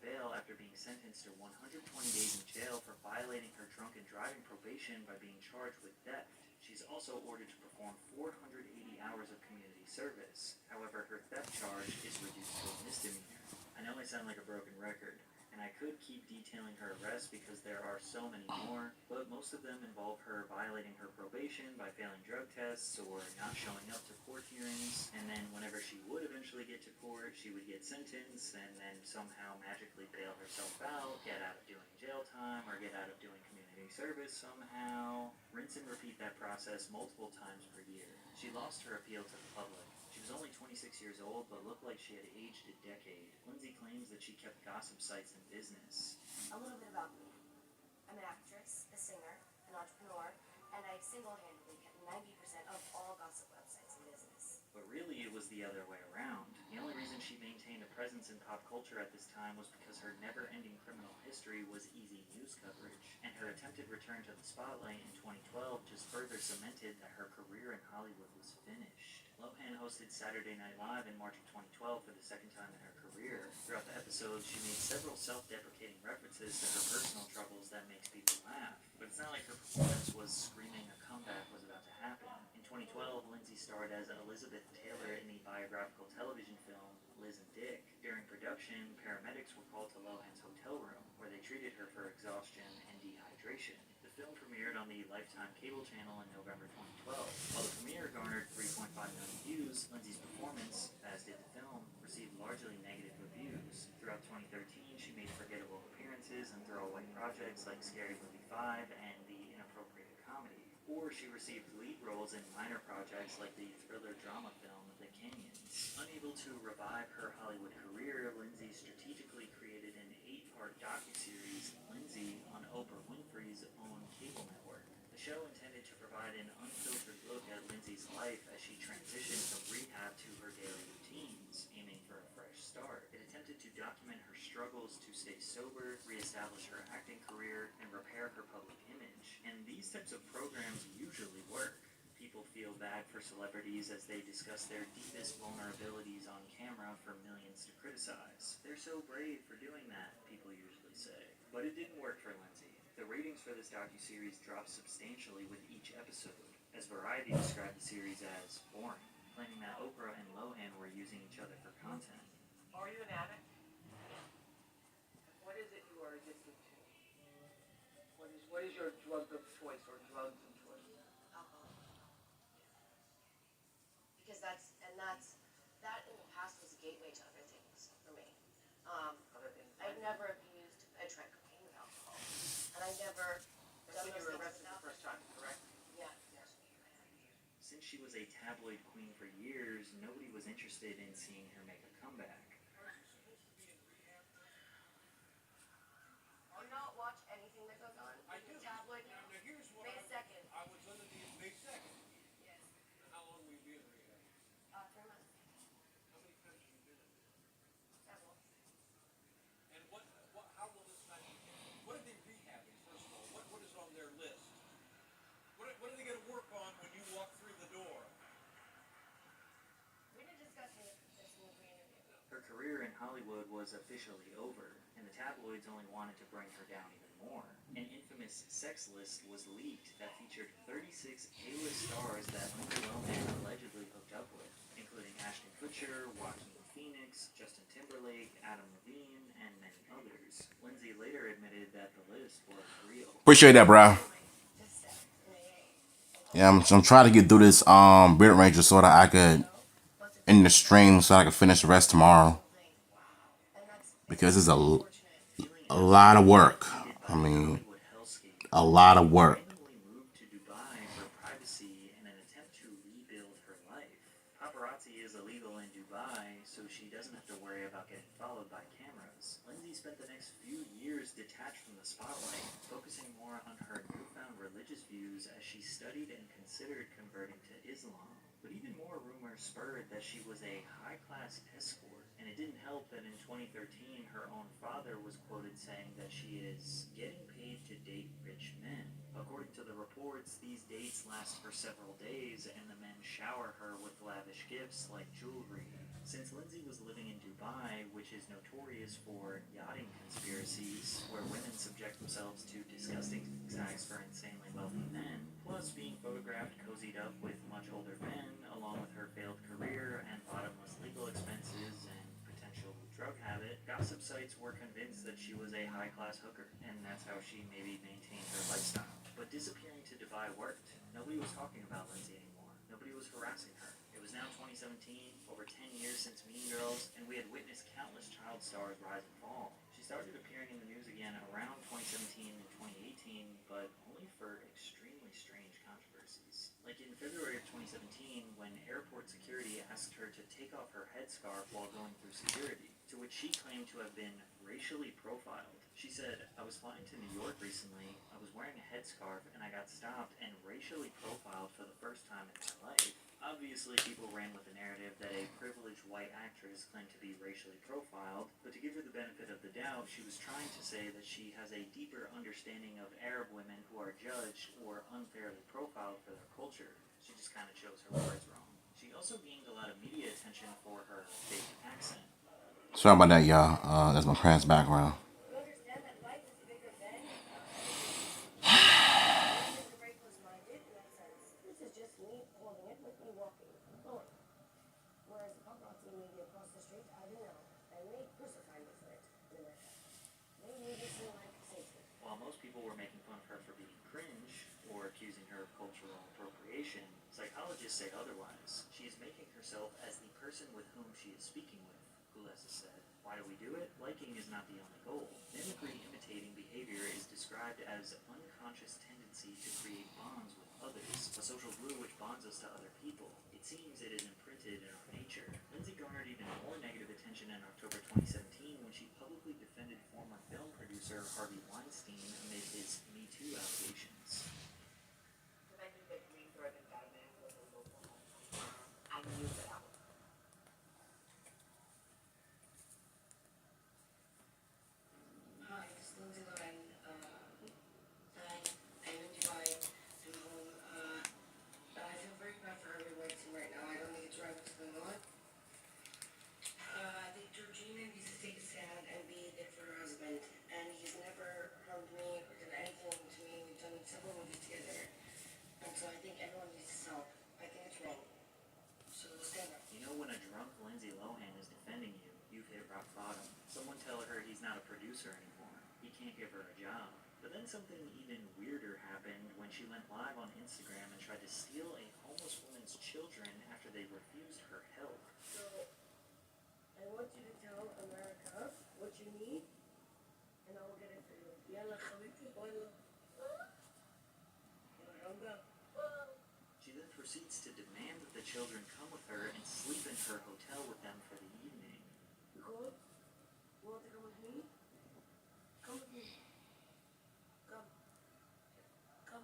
bail after being sentenced to 120 days in jail for violating her drunken driving probation by being charged with theft. She's also ordered to perform 480 hours of community service. However, her theft charge is reduced to a misdemeanor. I know I sound like a broken record, and I could keep detailing her arrests because there are so many more, but most of them involve her violating her probation by failing drug tests or not showing up to court hearings, and then whenever she would eventually get to court, she would get sentenced and then somehow magically bail herself out, get out of doing jail time, or get out of doing community service somehow. Rinse and repeat that process multiple times per year. She lost her appeal to the public. She was only 26 years old, but looked like she had aged a decade. Lindsay claims that she kept gossip sites in business. A little bit about me. I'm an actress, a singer, an entrepreneur, and I single-handedly kept 90% of all gossip websites in business. But really, it was the other way around. The only reason she maintained a presence in pop culture at this time was because her never-ending criminal history was easy news coverage, and her attempted return to the spotlight in 2012 just further cemented that her career in Hollywood was finished. Lohan hosted Saturday Night Live in March of 2012 for the second time in her career. Throughout the episode, she made several self-deprecating references to her personal troubles that makes people laugh. But it's not like her performance was screaming a comeback was about to happen. In 2012, Lindsay starred as Elizabeth Taylor in the biographical television film Liz and Dick. During production, paramedics were called to Lohan's hotel room, where they treated her for exhaustion and dehydration. The film premiered on the Lifetime cable channel in November 2012. While the premiere garnered 3.5 million views, Lindsay's performance, as did the film, received largely negative reviews. Throughout 2013, she made forgettable appearances in throwaway projects like Scary Movie 5 and The Inappropriate Comedy. Or she received lead roles in minor projects like the thriller drama film The Canyons. Unable to revive her Hollywood career, Lindsay strategically created an 8-part docuseries, Lindsay, on Oprah Winfrey's own cable network. The show intended to provide an unfiltered look at Lindsay's life as she transitioned from rehab to her daily routines, aiming for a fresh start. It attempted to document her struggles to stay sober, reestablish her acting career, and repair her public image. And these types of programs usually work. People feel bad for celebrities as they discuss their deepest vulnerabilities on camera for millions to criticize. They're so brave for doing that, people usually say. But it didn't work for Lindsay. The ratings for this docuseries dropped substantially with each episode, as Variety described the series as boring, claiming that Oprah and Lohan were using each other for content. Are you an addict? What is it you are addicted to? What is your drug of choice or drugs of choice? Alcohol. Because that in the past was a gateway to other things for me. Other things. I never abused, I tried cocaine with alcohol. And I never That's done when you those were things arrested the without. first time, correct? Yeah. Since she was a tabloid queen for years, nobody was interested in seeing her make a comeback. Do you not watch anything that goes on in the tabloid now? Now here's what May 2nd. I was under the May 2nd. Yes. How long will you be in rehab? 3 months. How many times have you been in there? Several. And how will this not, what are they rehabbing, first of all? What is on their list? What are they going to work on when you walk through the door? We didn't discuss this in the pre-interview. Her career in Hollywood was officially over, and the tabloids only wanted to bring her down even more. An infamous sex list was leaked that featured 36 A-list stars that Lindsay Lohan allegedly hooked up with, including Ashton Kutcher, Joaquin Phoenix, Justin Timberlake, Adam Levine, and many others. Lindsay later admitted that the list was real. Appreciate that, bro. Yeah, I'm trying to get through this bit range so that I could end the stream so I can finish the rest tomorrow. Because it's a lot of work. I mean, a lot of work. Moved to Dubai for privacy in an attempt to rebuild her life. Paparazzi is illegal in Dubai, so she doesn't have to worry about getting followed by cameras. Lindsay spent the next few years detached from the spotlight, focusing more on her newfound religious views as she studied and considered converting to Islam. But even more rumors spurred that she was a high-class escort, and it didn't help that in 2013 her own father was quoted saying that she is getting paid to date rich men. According to the reports, these dates last for several days, and the men shower her with lavish gifts like jewelry. Since Lindsay was living in Dubai, which is notorious for yachting conspiracies, where women subject themselves to disgusting acts for insanely wealthy men, plus being photographed cozied up with much older men, along with her failed career and bottomless legal expenses and potential drug habit, gossip sites were convinced that she was a high-class hooker, and that's how she maybe maintained her lifestyle. But disappearing to Dubai worked. Nobody was talking about Lindsay anymore. Nobody was harassing her. It was now 2017, over 10 years since Mean Girls, and we had witnessed countless child stars rise and fall. She started appearing in the news again around 2017 and 2018, but only for extremely strange controversies. Like in February of 2017, when airport security asked her to take off her headscarf while going through security, to which she claimed to have been racially profiled. She said, "I was flying to New York recently, I was wearing a headscarf, and I got stopped and racially profiled for the first time in my life." Obviously, people ran with the narrative that a privileged white actress claimed to be racially profiled, but to give her the benefit of the doubt, she was trying to say that she has a deeper understanding of Arab women who are judged or unfairly profiled for their culture. She just kind of chose her words wrong. She also gained a lot of media attention for her fake accent. Sorry about that, y'all. That's my parents' background. You understand that life is bigger than everything. You're very close-minded in that sense. This is just me holding it with me walking forward. Whereas the paparazzi maybe across the street, I don't know. They may crucify me for it in America. They made it seem like Satan. While most people were making fun of her for being cringe or accusing her of cultural appropriation, psychologists say otherwise. She is making herself as the person with whom she is speaking with. Gulesa said, "Why do we do it? Liking is not the only goal. Mimicry imitating behavior is described as unconscious tendency to create bonds with others, a social glue which bonds us to other people. It seems it is imprinted in our nature." Lindsay garnered even more negative attention in October 2017 when she publicly defended former film producer Harvey Weinstein amid his Me Too allegations. When I knew that Green Thread and Batman was a local home, I knew that I was. Hi, this is Lindsay Lohan. I'm in Dubai. I'm home. I feel very bad for every white team right now. I don't think it's right what's going on. I think Georgina needs to take a stand and be there for her husband. And he's never harmed me or done anything to me. We've done several movies together. And so I think everyone needs to stop. I think it's wrong. So stand up. You know, when a drunk Lindsay Lohan is defending you, you've hit rock bottom. Someone tell her he's not a producer anymore. He can't give her a job. But then something even weirder happened when she went live on Instagram and tried to steal a homeless woman's children after they refused her help. So, I want you to tell America what you need, and I will get it for you. Yalla, Khalid, wala. Go. She then proceeds to demand that the children come with her and sleep in her hotel with them for the evening. Nicole, you want to come with me? Come with me. Come. Come.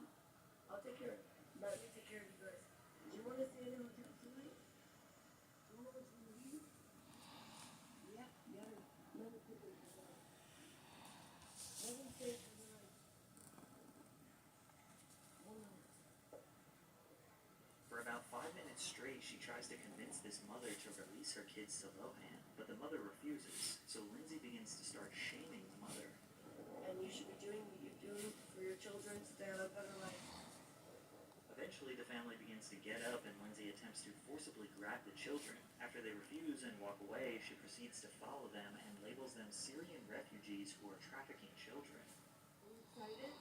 I'll take care of it. Let me take care of you guys. Do you want to stay in the hotel tonight? Do you want to leave? Yeah, yeah. Let me take care of you guys. Let me stay for the night. Hold on. For about 5 minutes straight, she tries to convince this mother to release her kids to Lohan, but the mother refuses, so Lindsay begins to start shaming the mother. And you should be doing what you're doing for your children so they have a better life. Eventually, the family begins to get up and Lindsay attempts to forcibly grab the children. After they refuse and walk away, she proceeds to follow them and labels them Syrian refugees who are trafficking children. Are you excited?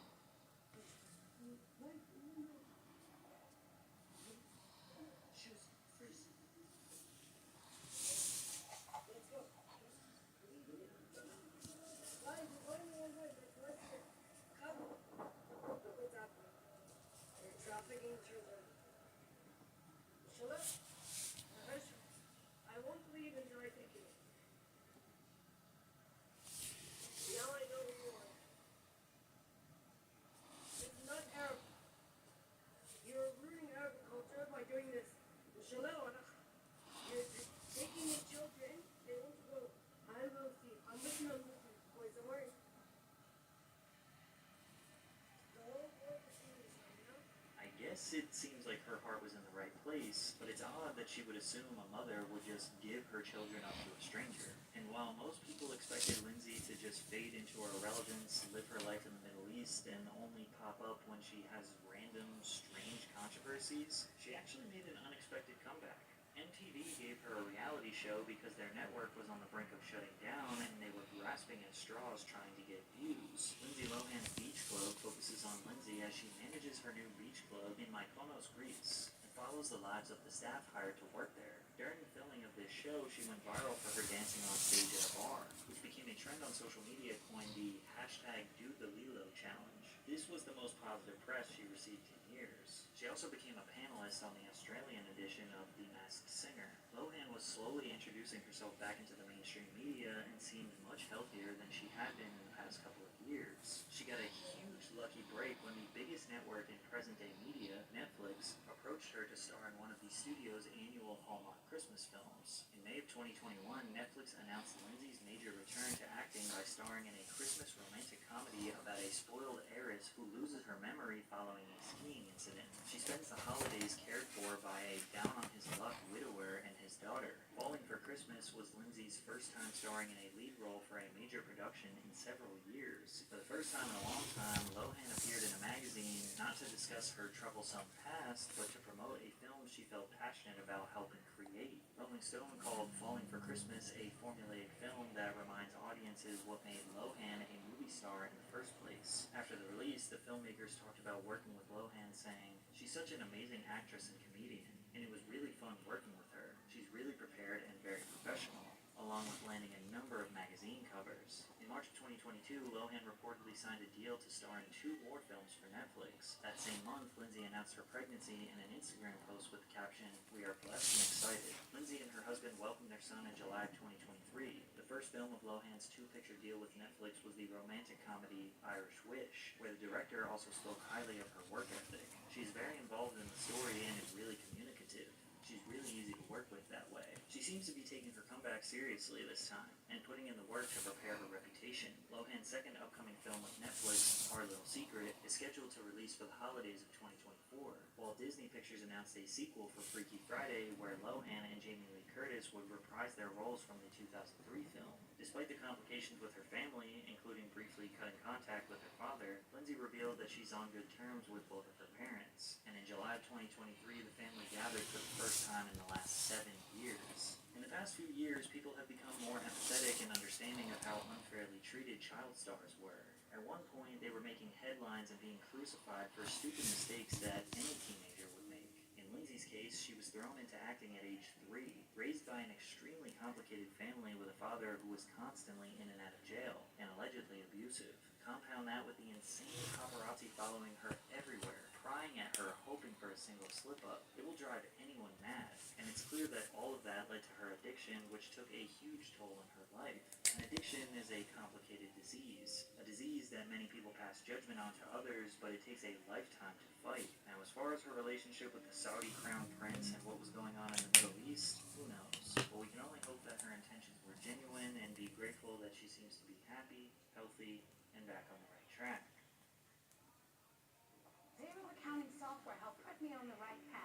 Shoes, freeze. Let's go. Guys, we're going the wrong way. Let's go. Come. Look what's happening. They're trafficking children. Shut up. Hush. I won't leave until I take you. Now I know who you are. This is not Arab. You're ruining Arab culture by doing this. You're taking the children. They want to go. I will see. I'm with you. Boys, don't worry. The whole world is seeing this right now. I guess it seems like her heart was in the right place, but it's odd that she would assume a mother would just give her children up to a stranger. And while most people expected Lindsay to just fade into her irrelevance, live her life in the Middle East, and only pop up when she has random, strange controversies, she actually made an unexpected comeback. MTV gave her a reality show because their network was on the brink of shutting down and they were grasping at straws trying to get views. Lindsay Lohan's Beach Club focuses on Lindsay as she manages her new beach club in Mykonos, Greece, and follows the lives of the staff hired to work there. During the filming of this show, she went viral for her dancing on stage at a bar, which became a trend on social media coined the #DoTheLilo challenge. This was the most positive press she received in years. She also became a panelist on the Australian edition of The Masked Singer. Lohan was slowly introducing herself back into the mainstream media and seemed much healthier than she had been in the past couple of years. She got a huge lucky break when the biggest network in present-day media, Netflix, approached her to star in one of the studio's annual Hallmark Christmas films. In May of 2021, Netflix announced Lindsay's major return to acting by starring in a Christmas romantic comedy about a spoiled heiress who loses her memory following a skiing incident. She spends the holidays cared for by a down-on-his-luck widower and his daughter. Falling for Christmas was Lindsay's first time starring in a lead role for a major production in several years. For the first time in a long time, Lohan appeared in a magazine not to discuss her troublesome past, but to promote a film she felt passionate about helping create. Rolling Stone called Falling for Christmas a formulaic film that reminds audiences what made Lohan a movie star in the first place. After the release, the filmmakers talked about working with Lohan, saying, "She's such an amazing actress and comedian, and it was really fun working with her. She's really prepared and very professional," along with landing a number of magazine covers. In March of 2022, Lohan reportedly signed a deal to star in 2 more films for Netflix. That same month, Lindsay announced her pregnancy in an Instagram post with the caption, "We are blessed and excited." Lindsay and her husband welcomed their son in July of 2023. The first film of Lohan's 2-picture deal with Netflix was the romantic comedy Irish Wish, where the director also spoke highly of her work ethic. She's very involved in the story and is really communicative. She's really easy to work with that way. She seems to be taking her comeback seriously this time, and putting in the work to prepare her reputation. Lohan's second upcoming film with Netflix, Our Little Secret, is scheduled to release for the holidays of 2024, while Disney Pictures announced a sequel for Freaky Friday, where Lohan and Jamie Lee Curtis would reprise their roles from the 2003 film. Despite the complications with her family, including briefly cutting contact with her father, Lindsay revealed that she's on good terms with both of her parents, and in July of 2023, the family gathered for the first time in the last 7 years. In the past few years, people have become more empathetic and understanding of how unfairly treated child stars were. At one point, they were making headlines and being crucified for stupid mistakes that any teenager would make. In Lindsay's case, she was thrown into acting at age 3, raised by an extremely complicated family with a father who was constantly in and out of jail and allegedly abusive. Compound that with the insane paparazzi following her everywhere, prying prying at her, hoping for a single slip-up. It will drive anyone mad, and it's clear that all of that led to her addiction, which took a huge toll on her life. An addiction is a complicated disease, a disease that many people pass judgment on to others, but it takes a lifetime to fight. Now, as far as her relationship with the Saudi crown prince and what was going on in the Middle East, who knows? But we can only hope that her intentions were genuine and be grateful that she seems to be happy, healthy, and back on the right track. Payroll accounting software helped put me on the right path.